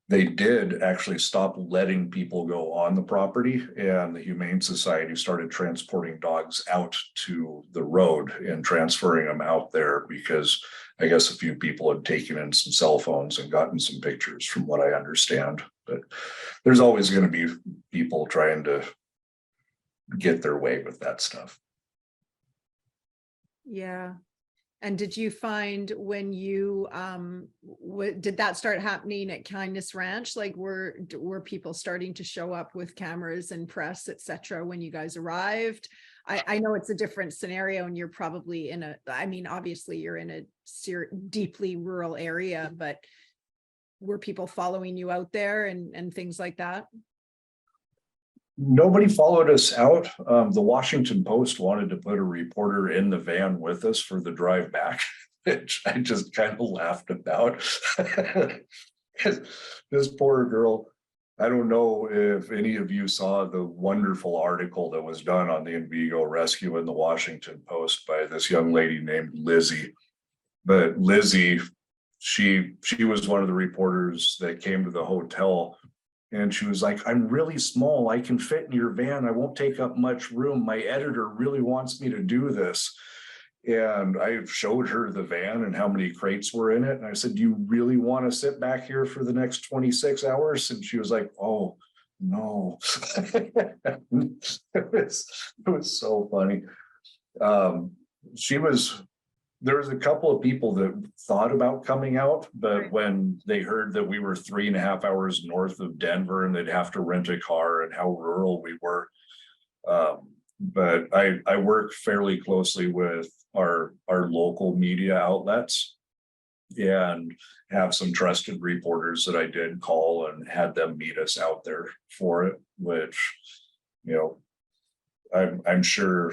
They did actually stop letting people go on the property, and the Humane Society started transporting dogs out to the road and transferring them out there because I guess a few people had taken in some cell phones and gotten some pictures, from what I understand. But there's always going to be people trying to get their way with that stuff. Yeah. And did you find when you, did that start happening at Kindness Ranch? Like were people starting to show up with cameras and press, et cetera, when you guys arrived? I know it's a different scenario and you're probably in a, I mean, obviously you're in a deeply rural area, but were people following you out there and things like that? Nobody followed us out. The Washington Post wanted to put a reporter in the van with us for the drive back, which I just kind of laughed about. This poor girl, I don't know if any of you saw the wonderful article that was done on the Beagle rescue in the Washington Post by this young lady named Lizzie. But Lizzie, she was one of the reporters that came to the hotel. And she was like, I'm really small. I can fit in your van. I won't take up much room. My editor really wants me to do this. And I showed her the van and how many crates were in it. And I said, do you really want to sit back here for the next 26 hours? And she was like, oh, no. It was so funny. There was a couple of people that thought about coming out, but when they heard that we were 3.5 hours north of Denver and they'd have to rent a car and how rural we were. But I work fairly closely with our local media outlets and have some trusted reporters that I did call and had them meet us out there for it, which, you know, I'm sure,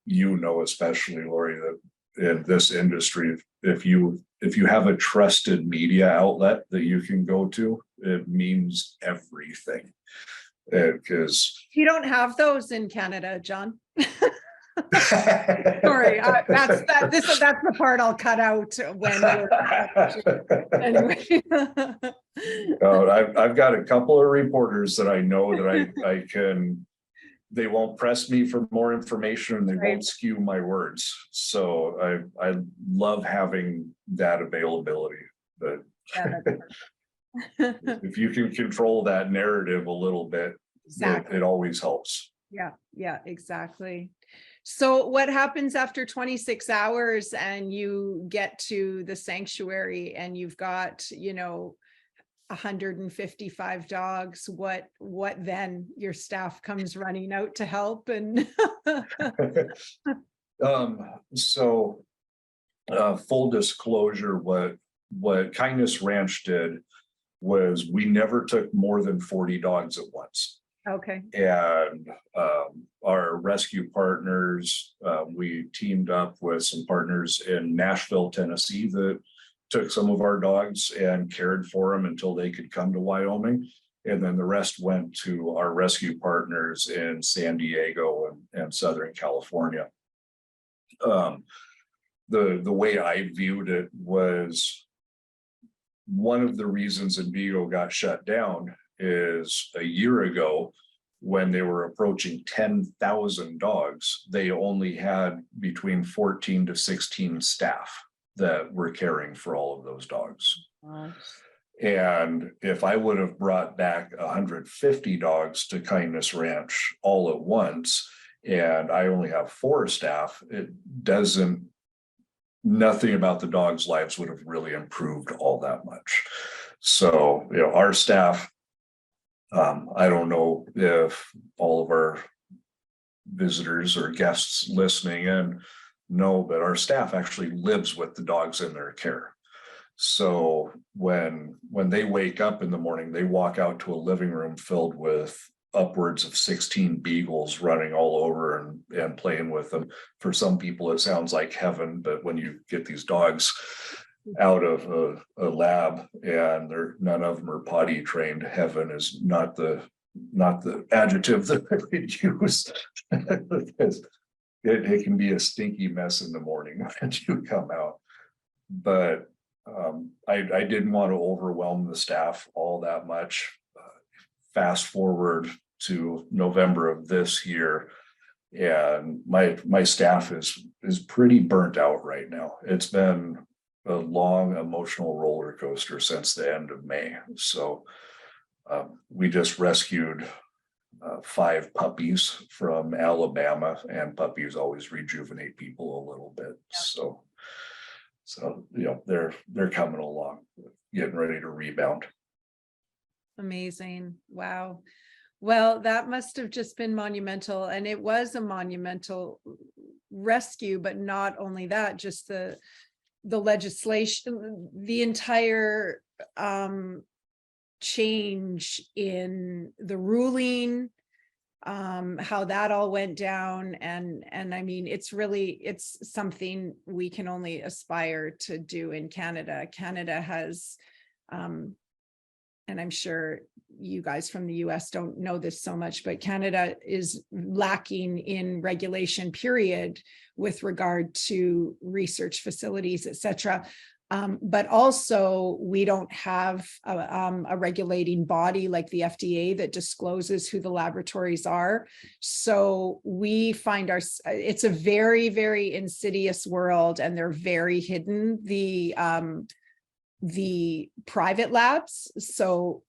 you know, especially Lori, that in this industry, if you have a trusted media outlet that you can go to, it means everything. Because you don't have those in Canada, John. Sorry, that's the part I'll cut out when we're anyway. I've got a couple of reporters that I know that I can. They won't press me for more information and they won't skew my words. So I love having that availability. But if you can control that narrative a little bit, exactly, it always helps. Yeah, exactly. So what happens after 26 hours and you get to the sanctuary and you've got, you know, 155 dogs? What then? Your staff comes running out to help and so full disclosure, what Kindness Ranch did was we never took more than 40 dogs at once. Okay. And our rescue partners, we teamed up with some partners in Nashville, Tennessee that took some of our dogs and cared for them until they could come to Wyoming. And then the rest went to our rescue partners in San Diego and Southern California. The way I viewed it was one of the reasons Beagle got shut down is a year ago when they were approaching 10,000 dogs, they only had between 14 to 16 staff that were caring for all of those dogs. And if I would have brought back 150 dogs to Kindness Ranch all at once, and I only have 4 staff, nothing about the dogs' lives would have really improved all that much. So, you know, our staff, I don't know if all of our visitors or guests listening in know, but our staff actually lives with the dogs in their care. So when they wake up in the morning, they walk out to a living room filled with upwards of 16 beagles running all over and playing with them. For some people, it sounds like heaven, but when you get these dogs out of a lab and none of them are potty trained, heaven is not the adjective that I would use. Because it can be a stinky mess in the morning when you come out. But I didn't want to overwhelm the staff all that much. Fast forward to November of this year, and my staff is pretty burnt out right now. It's been a long emotional roller coaster since the end of May. So we just rescued 5 puppies from Alabama, and puppies always rejuvenate people a little bit. Yep. So you know, they're coming along, getting ready to rebound. Amazing. Wow. Well, that must have just been monumental, and it was a monumental rescue, but not only that, just the legislation, the entire change in the ruling, how that all went down. And I mean, it's something we can only aspire to do in Canada. Canada has, and I'm sure you guys from the US don't know this so much, but Canada is lacking in regulation, period, with regard to research facilities, et cetera. But also we don't have a regulating body like the FDA that discloses who the laboratories are. So we find it's a very, very insidious world, and they're very hidden, the private labs. So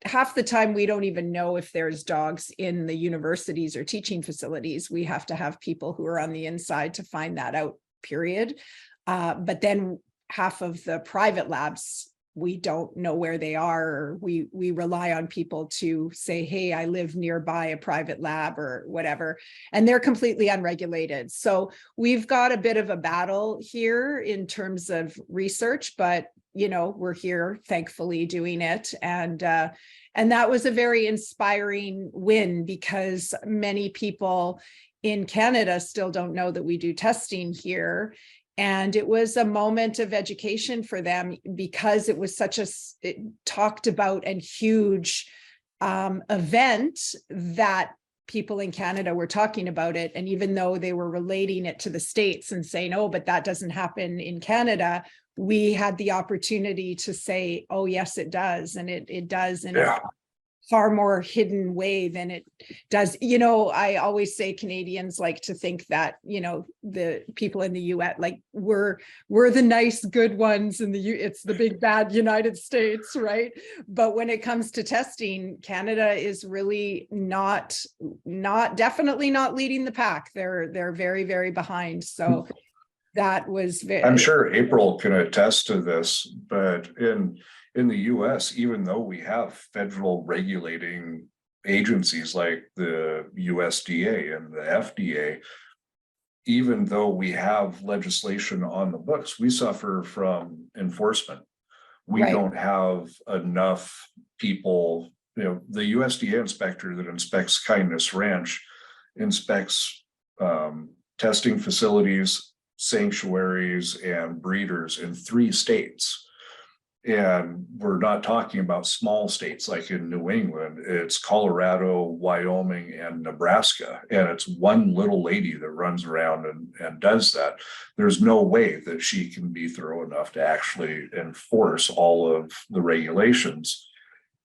half the time we don't even know if there's dogs in the universities or teaching facilities. We have to have people who are on the inside to find that out, period. But then half of the private labs, we don't know where they are, or we rely on people to say, hey, I live nearby a private lab or whatever, and they're completely unregulated. So we've got a bit of a battle here in terms of research, but you know, we're here thankfully doing it. And that was a very inspiring win, because many people in Canada still don't know that we do testing here. And it was a moment of education for them, because it was such a talked about and huge event that people in Canada were talking about it. And even though they were relating it to the States and saying, oh, but that doesn't happen in Canada, we had the opportunity to say, oh, yes, it does. And it does in a far more hidden way than it does. You know, I always say Canadians like to think that, you know, the people in the US, like we're the nice, good ones, and it's the big bad United States, right? But when it comes to testing, Canada is really definitely not leading the pack. They're very, very behind. So that was very, I'm sure April can attest to this, but in the US, even though we have federal regulating agencies like the USDA and the FDA, even though we have legislation on the books, we suffer from enforcement. We don't have enough people. You know, the USDA inspector that inspects Kindness Ranch inspects testing facilities, sanctuaries, and breeders in 3 states. And we're not talking about small states like in New England. It's Colorado, Wyoming, and Nebraska. And it's one little lady that runs around and does that. There's no way that she can be thorough enough to actually enforce all of the regulations.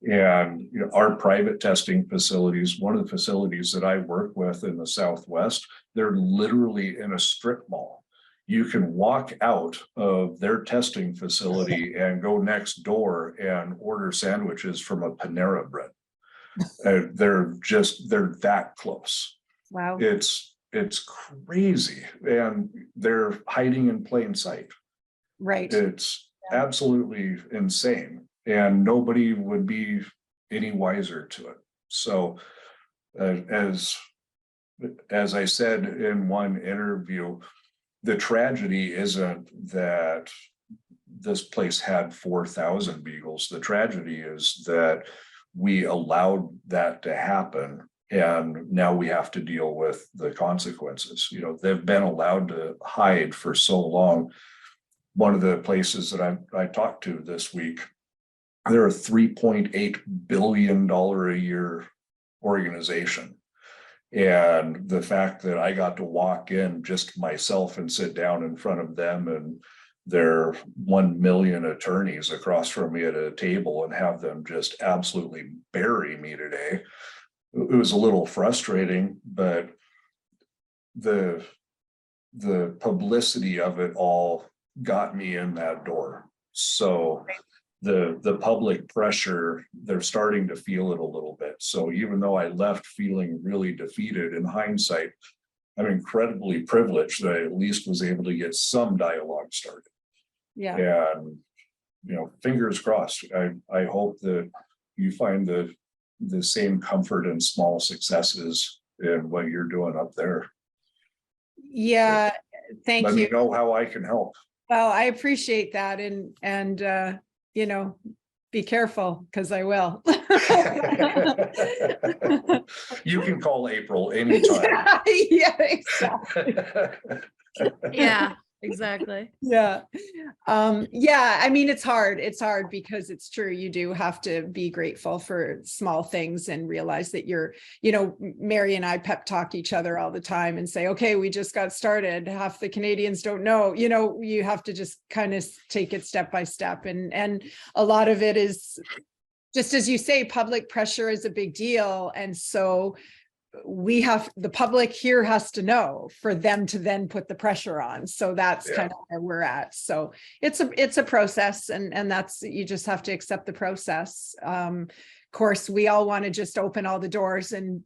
And you know, our private testing facilities, one of the facilities that I work with in the Southwest, they're literally in a strip mall. You can walk out of their testing facility and go next door and order sandwiches from a Panera Bread. They're that close. wow. It's crazy, and they're hiding in plain sight. Right. It's absolutely insane, and nobody would be any wiser to it. So as as I said in one interview, the tragedy isn't that this place had 4,000 beagles. The tragedy is that we allowed that to happen. And now we have to deal with the consequences. You know, they've been allowed to hide for so long. One of the places that I talked to this week, they're a $3.8 billion a year organization. And the fact that I got to walk in just myself and sit down in front of them and their 1 million attorneys across from me at a table and have them just absolutely bury me today. It was a little frustrating, but the publicity of it all got me in that door. So the public pressure, they're starting to feel it a little bit. So even though I left feeling really defeated, in hindsight, I'm incredibly privileged that I at least was able to get some dialogue started. Yeah. And, you know, fingers crossed. I hope that you find the same comfort in small successes in what you're doing up there. Yeah. Thank Let you. me know how I can help. Well, I appreciate that. And you know, be careful, because I will. You can call April anytime. Yeah, exactly. Yeah, exactly. Yeah. Yeah, I mean, it's hard because it's true. You do have to be grateful for small things and realize that you're, you know, Mary and I pep talk each other all the time and say, okay, we just got started. Half the Canadians don't know, you know, you have to just kind of take it step by step. And a lot of it is just, as you say, public pressure is a big deal. And so the public here has to know for them to then put the pressure on. So that's kind of where we're at. So it's a process, and that's, you just have to accept the process. Of course, we all want to just open all the doors and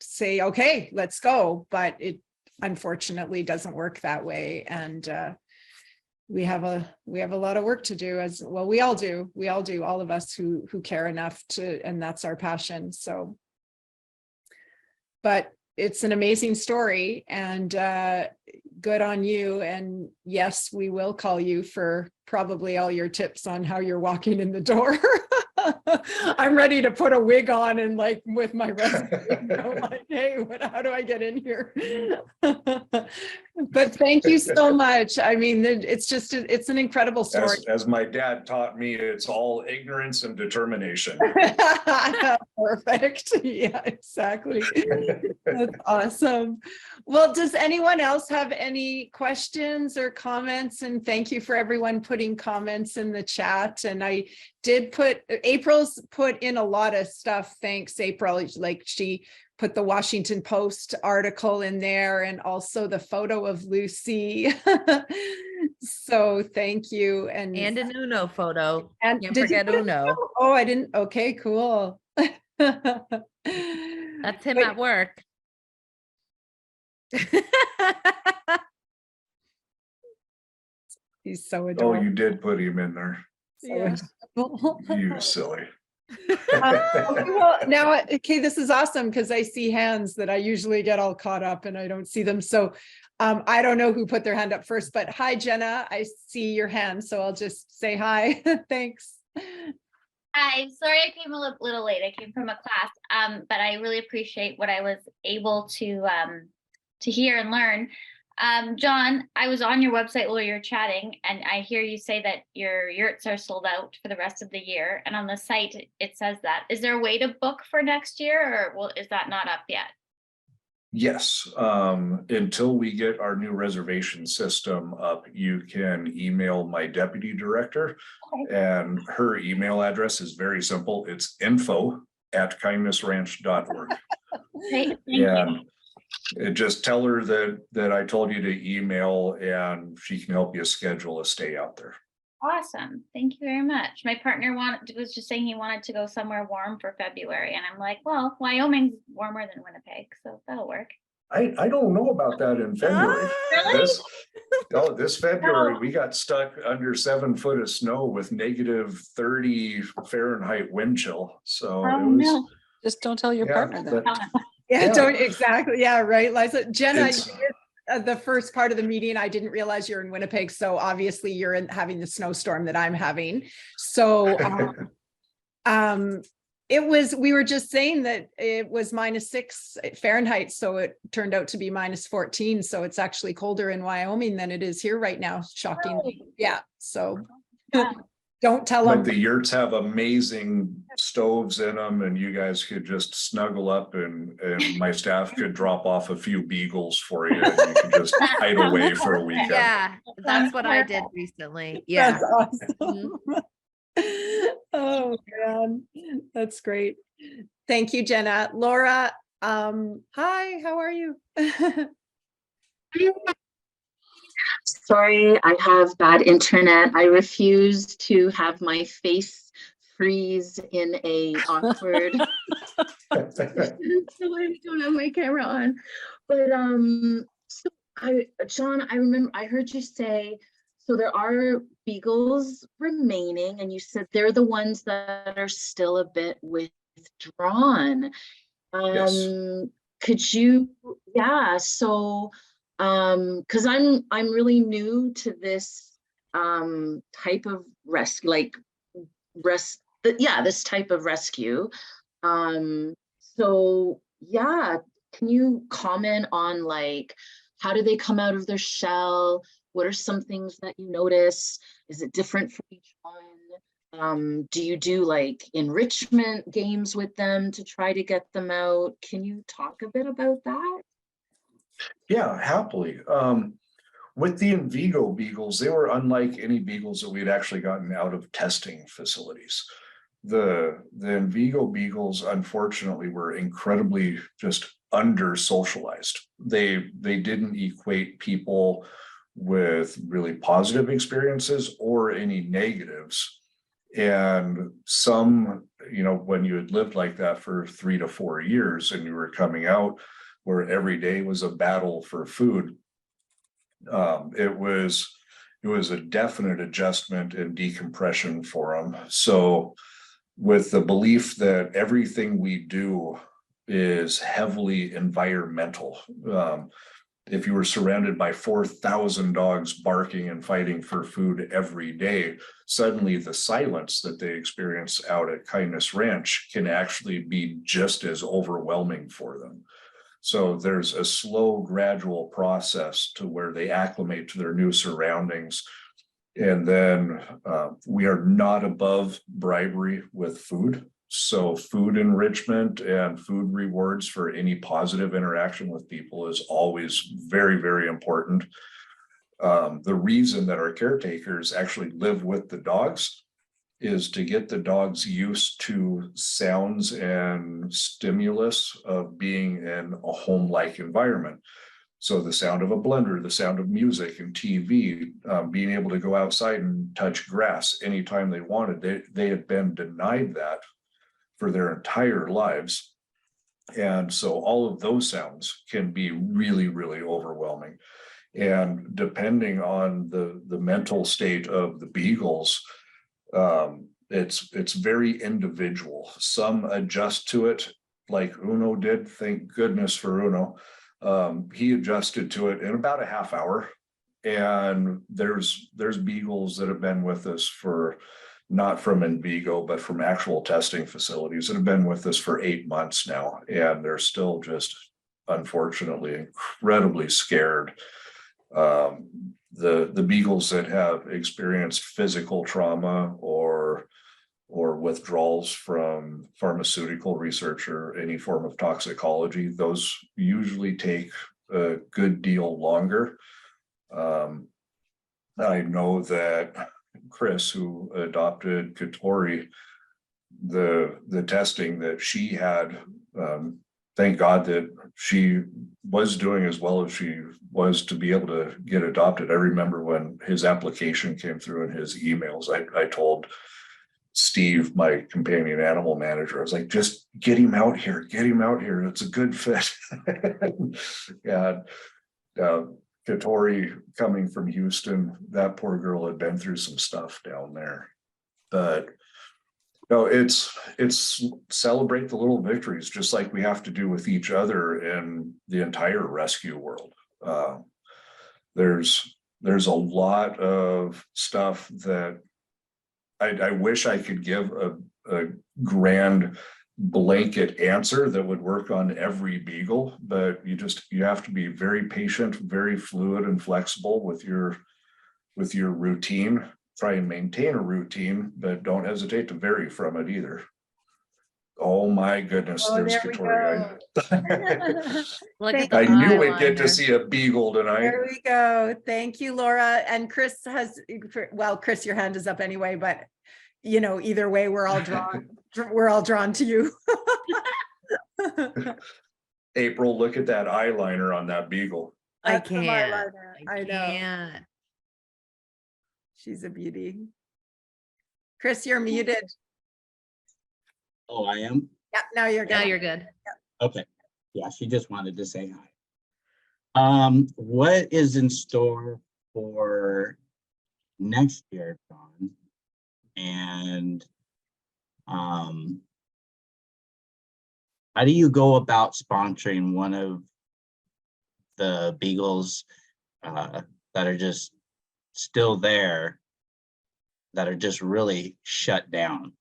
say, okay, let's go. But it unfortunately doesn't work that way. And we have a lot of work to do, as well. We all do, all of us who care enough to, and that's our passion. So but it's an amazing story, and good on you. And yes, we will call you for probably all your tips on how you're walking in the door. I'm ready to put a wig on and like with my resume, like, hey, how do I get in here? But thank you so much. I mean, it's an incredible story. As my dad taught me, it's all ignorance and determination. Perfect. Yeah, exactly. That's awesome. Well, does anyone else have any questions or comments? And thank you for everyone putting comments in the chat. And I did April's put in a lot of stuff. Thanks, April. Like, she put the Washington Post article in there and also the photo of Lucy. So thank you. And an Uno photo. And Can't did you forget put a Uno. photo? Oh, I didn't. Okay, cool. That's him But- at work. He's so Oh, adorable. you did put him in there. Yeah. You silly. Well, now, okay, this is awesome because I see hands that I usually get all caught up and I don't see them. So I don't know who put their hand up first, but hi, Jenna. I see your hand, so I'll just say hi. Thanks. Hi, sorry I came a little late. I came from a class, but I really appreciate what I was able to hear and learn. John, I was on your website while you were chatting, and I hear you say that your yurts are sold out for the rest of the year. And on the site, it says that. Is there a way to book for next year, or is that not up yet? Yes, until we get our new reservation system up, you can email my deputy director. Okay. And her email address is very simple. It's info@kindnessranch.org. Great, thank you. And just tell her that I told you to email, and she can help you schedule a stay out there. Awesome. Thank you very much. My partner was just saying he wanted to go somewhere warm for February. And I'm like, well, Wyoming's warmer than Winnipeg, so that'll work. I don't know about that in February. Really? This February, we got stuck under 7 foot of snow with -30 Fahrenheit wind chill. So Oh, it was, no. Just don't tell your yeah, partner that. but Yeah, Yeah. don't exactly. Yeah, right. Liza, Jenna, It's- you missed, the first part of the meeting, I didn't realize you're in Winnipeg. So obviously you're having the snowstorm that I'm having. So we were just saying that it was -6 Fahrenheit. So it turned out to be -14. So it's actually colder in Wyoming than it is here right now. Shockingly. Yeah. So don't tell But them. the yurts have amazing stoves in them, and you guys could just snuggle up, and my staff could drop off a few beagles for you, and you could just hide away for a weekend. Yeah, that's what I did recently. Yeah. That's awesome. Oh man, that's great. Thank you, Jenna. Laura, hi, how are you? Sorry, I have bad internet. I refuse to have my face freeze in a awkward so I don't have my camera on. But so John, I remember I heard you say so there are beagles remaining, and you said they're the ones that are still a bit withdrawn. Yes. Could you, yeah, so because I'm really new to this type of rescue, this type of rescue. So yeah, can you comment on like how do they come out of their shell? What are some things that you notice? Is it different for each one? Do you do like enrichment games with them to try to get them out? Can you talk a bit about that? Yeah, happily. With the Vigo beagles, they were unlike any beagles that we had actually gotten out of testing facilities. The Vigo beagles, unfortunately, were incredibly just under socialized. They didn't equate people with really positive experiences or any negatives. And some, when you had lived like that for 3 to 4 years and you were coming out where every day was a battle for food, it was a definite adjustment and decompression for them. So with the belief that everything we do is heavily environmental, if you were surrounded by 4,000 dogs barking and fighting for food every day, suddenly the silence that they experience out at Kindness Ranch can actually be just as overwhelming for them. So there's a slow, gradual process to where they acclimate to their new surroundings. And then we are not above bribery with food. So food enrichment and food rewards for any positive interaction with people is always very, very important. The reason that our caretakers actually live with the dogs is to get the dogs used to sounds and stimulus of being in a home-like environment. So the sound of a blender, the sound of music and TV, being able to go outside and touch grass anytime they wanted. They had been denied that for their entire lives. And so all of those sounds can be really, really overwhelming. And depending on the mental state of the beagles, it's very individual. Some adjust to it like Uno did. Thank goodness for Uno. He adjusted to it in about a half hour. And there's beagles that have been with us for not from Vigo, but from actual testing facilities that have been with us for 8 months now. And they're still just, unfortunately, incredibly scared. The beagles that have experienced physical trauma or withdrawals from pharmaceutical research or any form of toxicology, those usually take a good deal longer. I know that Chris, who adopted Katori, the testing that she had, thank God that she was doing as well as she was to be able to get adopted. I remember when his application came through in his emails, I told Steve, my companion animal manager, I was like, just get him out here, it's a good fit. Yeah. Katori coming from Houston, that poor girl had been through some stuff down there. But No, it's celebrate the little victories, just like we have to do with each other in the entire rescue world. There's a lot of stuff that I wish I could give a grand blanket answer that would work on every beagle, but you have to be very patient, very fluid and flexible with your routine. Try and maintain a routine, but don't hesitate to vary from it either. Oh my goodness, Oh, there's there we Katori. Look at Thank the I knew we'd get to eyeliner. see a beagle tonight. There we go. Thank you, Laura. And Chris has, well, Chris, your hand is up anyway, but you know, either way, we're all drawn to you. April, look at that eyeliner on that beagle. I That's the can't. eyeliner. I know. Can't. She's a beauty. Chris, you're muted. Oh, I am? Yeah, now you're good. Now you're good. Okay. Yeah, she just wanted to say hi. What is in store for next year, John? And how do you go about sponsoring one of the beagles that are just still there, that are just really shut down?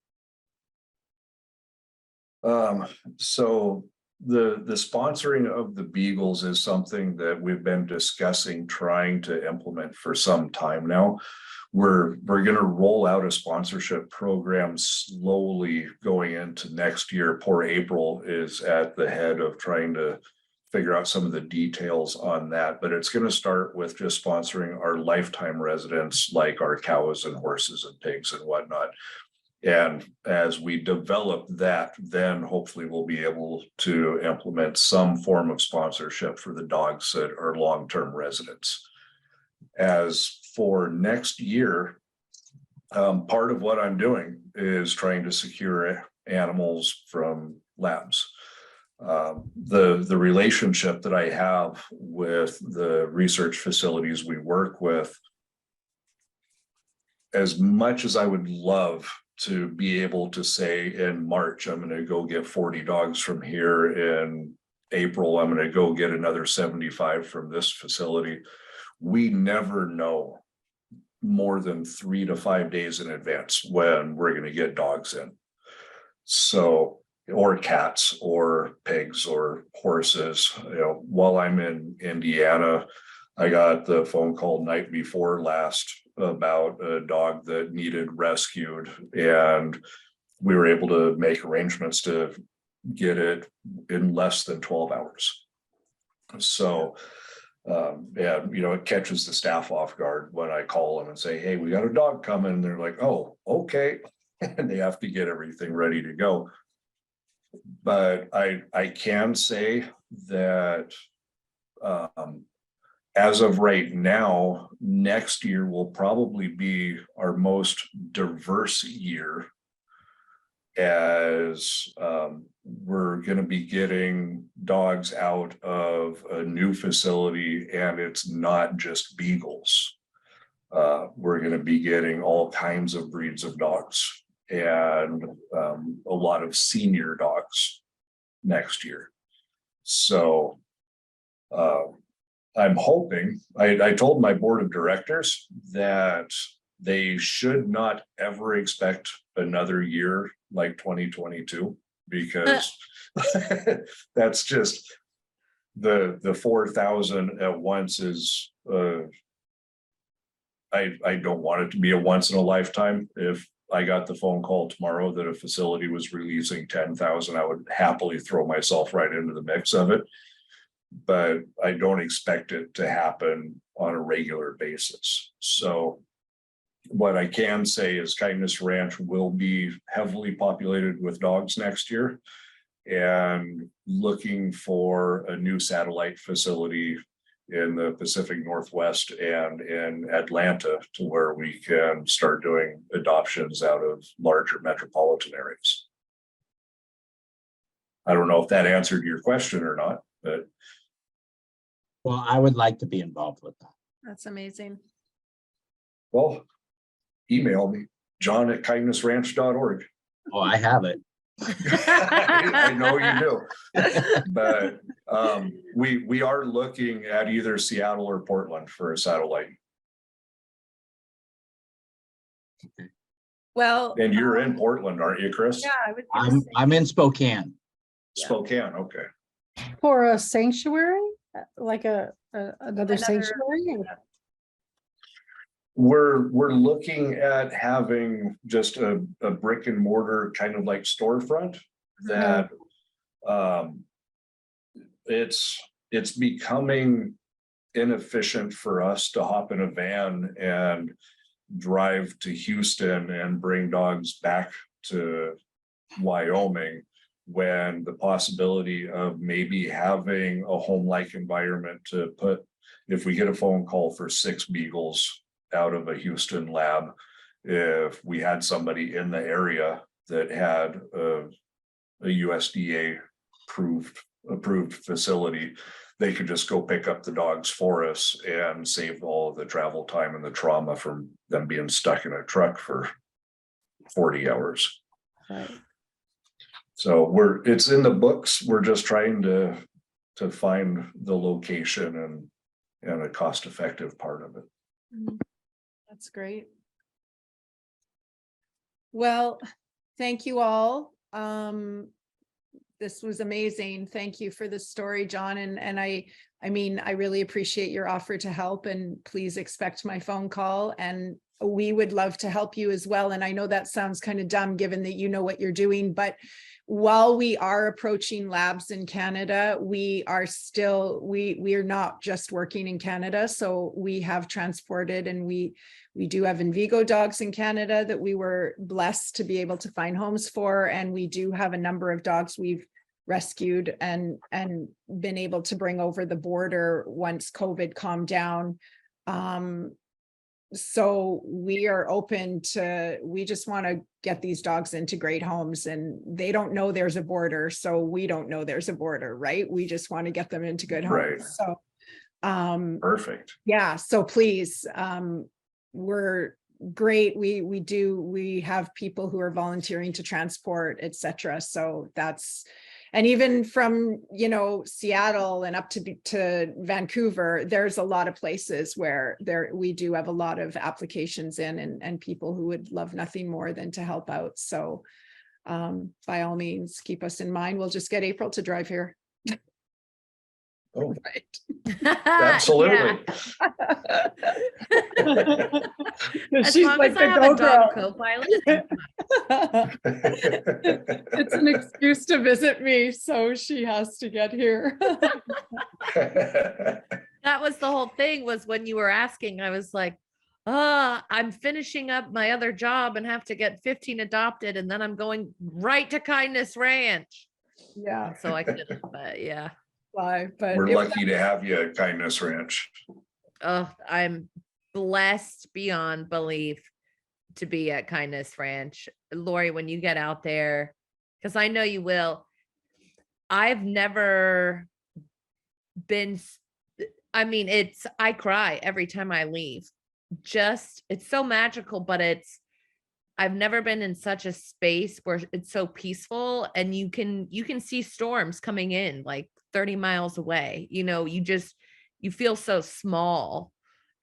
So the sponsoring of the beagles is something that we've been discussing trying to implement for some time now. We're going to roll out a sponsorship program slowly going into next year. Poor April is at the head of trying to figure out some of the details on that, but it's going to start with just sponsoring our lifetime residents, like our cows and horses and pigs and whatnot. And as we develop that, then hopefully we'll be able to implement some form of sponsorship for the dogs that are long-term residents. As for next year, part of what I'm doing is trying to secure animals from labs. The relationship that I have with the research facilities we work with, as much as I would love to be able to say in March, I'm going to go get 40 dogs from here, in April, I'm going to go get another 75 from this facility. We never know more than 3 to 5 days in advance when we're going to get dogs in. So, or cats or pigs or horses. You know, while I'm in Indiana, I got the phone call night before last about a dog that needed rescued, and we were able to make arrangements to get it in less than 12 hours. So yeah, you know, it catches the staff off guard when I call them and say, hey, we got a dog coming. And they're like, oh, okay. And they have to get everything ready to go. But I can say that as of right now, next year will probably be our most diverse year, as we're going to be getting dogs out of a new facility, and it's not just beagles. We're going to be getting all kinds of breeds of dogs, and a lot of senior dogs next year. So I'm hoping, I told my board of directors that they should not ever expect another year like 2022, because that's just the 4,000 at once is I don't want it to be a once in a lifetime. If I got the phone call tomorrow that a facility was releasing 10,000, I would happily throw myself right into the mix of it. But I don't expect it to happen on a regular basis. So what I can say is Kindness Ranch will be heavily populated with dogs next year, and looking for a new satellite facility in the Pacific Northwest and in Atlanta, to where we can start doing adoptions out of larger metropolitan areas. I don't know if that answered your question or not, but. Well, I would like to be involved with that. That's amazing. Well, email me, john@kindnessranch.org. Oh, I have it. I know you do. But we are looking at either Seattle or Portland for a satellite. Well, And you're in Portland, aren't you, Chris? yeah, I was gonna say, I'm in Spokane. Spokane, okay. For a sanctuary, like another Another- sanctuary? We're looking at having just a brick and mortar kind of like storefront that it's becoming inefficient for us to hop in a van and drive to Houston and bring dogs back to Wyoming, when the possibility of maybe having a home-like environment to put, if we get a phone call for 6 beagles out of a Houston lab, if we had somebody in the area that had a USDA approved facility, they could just go pick up the dogs for us and save all of the travel time and the trauma from them being stuck in a truck for 40 hours. Right. So it's in the books. We're just trying to find the location and a cost-effective part of it. that's great. Well, thank you all. This was amazing. Thank you for the story, John. And I mean, I really appreciate your offer to help, and please expect my phone call, and we would love to help you as well. And I know that sounds kind of dumb given that you know what you're doing, but while we are approaching labs in Canada, we are not just working in Canada. So we have transported, and we do have Invigo dogs in Canada that we were blessed to be able to find homes for. And we do have a number of dogs we've rescued and been able to bring over the border once COVID calmed down. So we are open to, we just want to get these dogs into great homes, and they don't know there's a border. So we don't know there's a border, right? We just want to get them into good homes. Right. So, Perfect. yeah, so please, we're great. We have people who are volunteering to transport, etc. So that's, and even from, Seattle and up to Vancouver, there's a lot of places where we do have a lot of applications in, and people who would love nothing more than to help out. So by all means, keep us in mind. We'll just get April to drive here. Oh, Right. absolutely. As She's long like as I the have a dog go-girl. co-pilot. It's an excuse to visit me, so she has to get here. That was the whole thing, was when you were asking, I was like, I'm finishing up my other job and have to get 15 adopted, and then I'm going right to Kindness Ranch. Yeah, So I couldn't, but yeah. why? But We're lucky to have you at Kindness Ranch. Oh, I'm blessed beyond belief to be at Kindness Ranch. Lori, when you get out there, because I know you will, I've never been, I mean, I cry every time I leave. It's so magical, but I've never been in such a space where it's so peaceful, and you can see storms coming in like 30 miles away. You feel so small,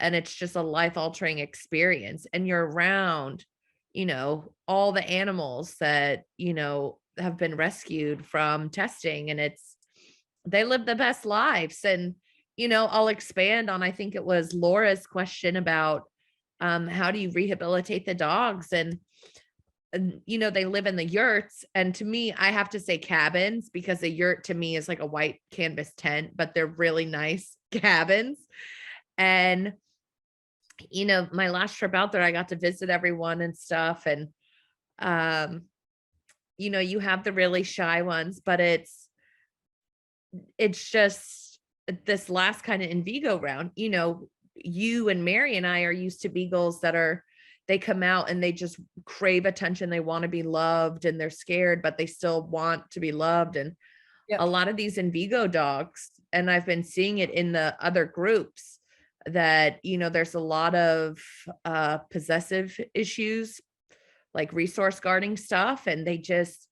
and it's just a life-altering experience. And you're around, all the animals that, have been rescued from testing, and they live the best lives. And, I'll expand on, I think it was Laura's question about how do you rehabilitate the dogs? And they live in the yurts. And to me, I have to say cabins, because a yurt to me is like a white canvas tent, but they're really nice cabins. And, my last trip out there, I got to visit everyone and stuff. And, you have the really shy ones, but it's just this last kind of Invigo round, you and Mary and I are used to beagles they come out and they just crave attention. They want to be loved, and they're scared, but they still want to be loved. And Yep. a lot of these Invigo dogs, and I've been seeing it in the other groups, that, there's a lot of possessive issues like resource guarding stuff. And they just,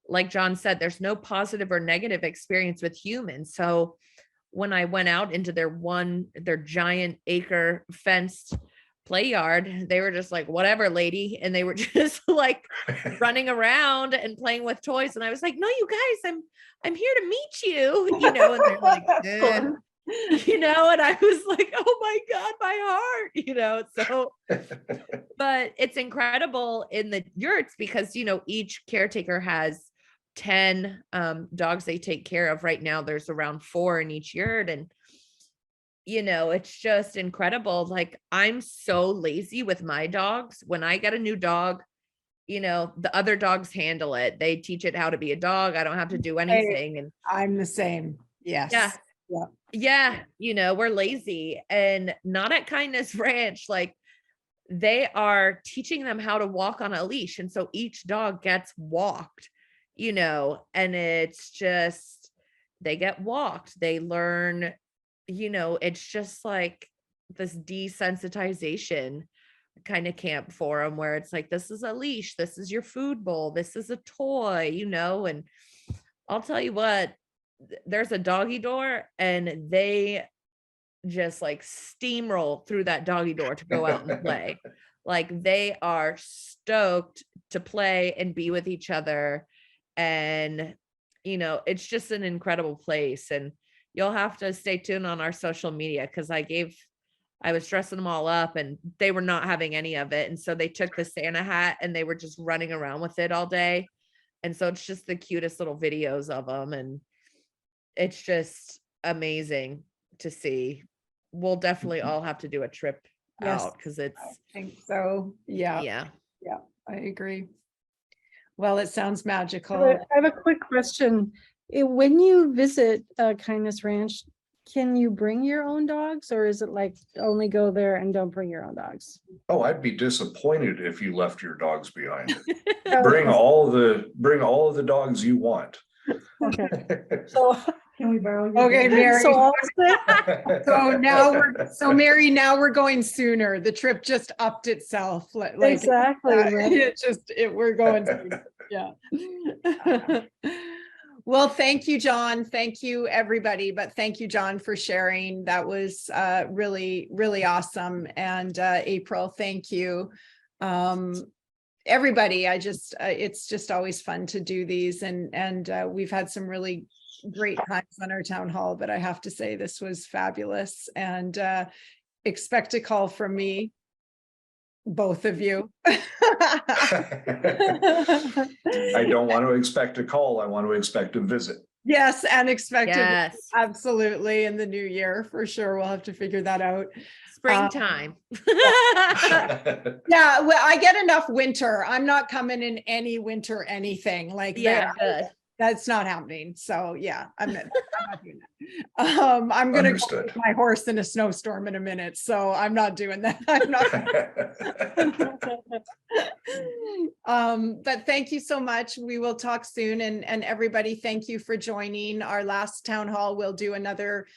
like John said, there's no positive or negative experience with humans. So when I went out into their giant acre fenced play yard, they were just like, whatever, lady. And they were just like running around and playing with toys. And I was like, no, you guys, I'm here to meet you, you know, and they're like, "Eh," you know, and I was like, oh my God, my heart, you know, so, but it's incredible in the yurts because, you know, each caretaker has 10 dogs they take care of. Right now there's around 4 in each yurt, and you know, it's just incredible. Like, I'm so lazy with my dogs. When I get a new dog, you know, the other dogs handle it. They teach it how to be a dog. I don't have to do anything. And I'm the same. Yes. yeah, Yeah. yeah, you know, we're lazy. And not at Kindness Ranch, like they are teaching them how to walk on a leash. And so each dog gets walked, you know, and it's just, they get walked, they learn, you know, it's just like this desensitization kind of camp for them where it's like, this is a leash, this is your food bowl, this is a toy, you know. And I'll tell you what, there's a doggy door and they just like steamroll through that doggy door to go out and play. Like they are stoked to play and be with each other. And, you know, it's just an incredible place. And you'll have to stay tuned on our social media because I was dressing them all up and they were not having any of it. And so they took the Santa hat and they were just running around with it all day. And so it's just the cutest little videos of them. And it's just amazing to see. We'll definitely all have to do a trip Yes, out because it's, I think so. Yeah. yeah. Yeah, I agree. Well, it sounds I magical. have a quick question. When you visit Kindness Ranch, can you bring your own dogs, or is it like only go there and don't bring your own dogs? Oh, I'd be disappointed if you left your dogs behind. Oh, Bring all of the dogs you want. okay. So Can we borrow your? Okay, Mary. So I'll say, So Mary, now we're going sooner. The trip just upped itself. Like exactly. Right? We're going sooner. Yeah. Well, thank you, John. Thank you, everybody. But thank you, John, for sharing. That was really, really awesome. And April, thank you. Everybody, it's just always fun to do these. And we've had some really great times on our town hall, but I have to say this was fabulous. And expect a call from me, both of you. I don't want to expect a call. I want to expect a visit. Yes, and expect it Yes. absolutely in the new year for sure. We'll have to figure that out. Springtime. Yeah, well, I get enough winter. I'm not coming in any winter anything like Yeah, that. good. That's not happening. So yeah, I'm not doing that. I'm gonna go Understood. with my horse in a snowstorm in a minute. So I'm not doing that. I'm not. But thank you so much. We will talk soon. And everybody, thank you for joining our last town hall. We'll do another.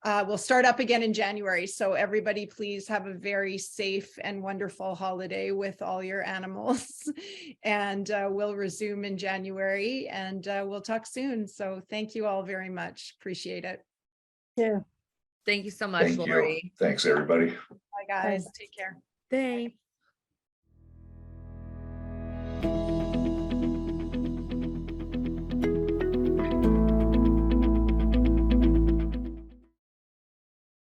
We'll start up again in January. So everybody, please have a very safe and wonderful holiday with all your animals. And we'll resume in January and we'll talk soon. So thank you all very much. Appreciate it. Yeah. Thank you so much, Thank you. Lori. Thanks, everybody. Bye, guys. Take care. Thanks.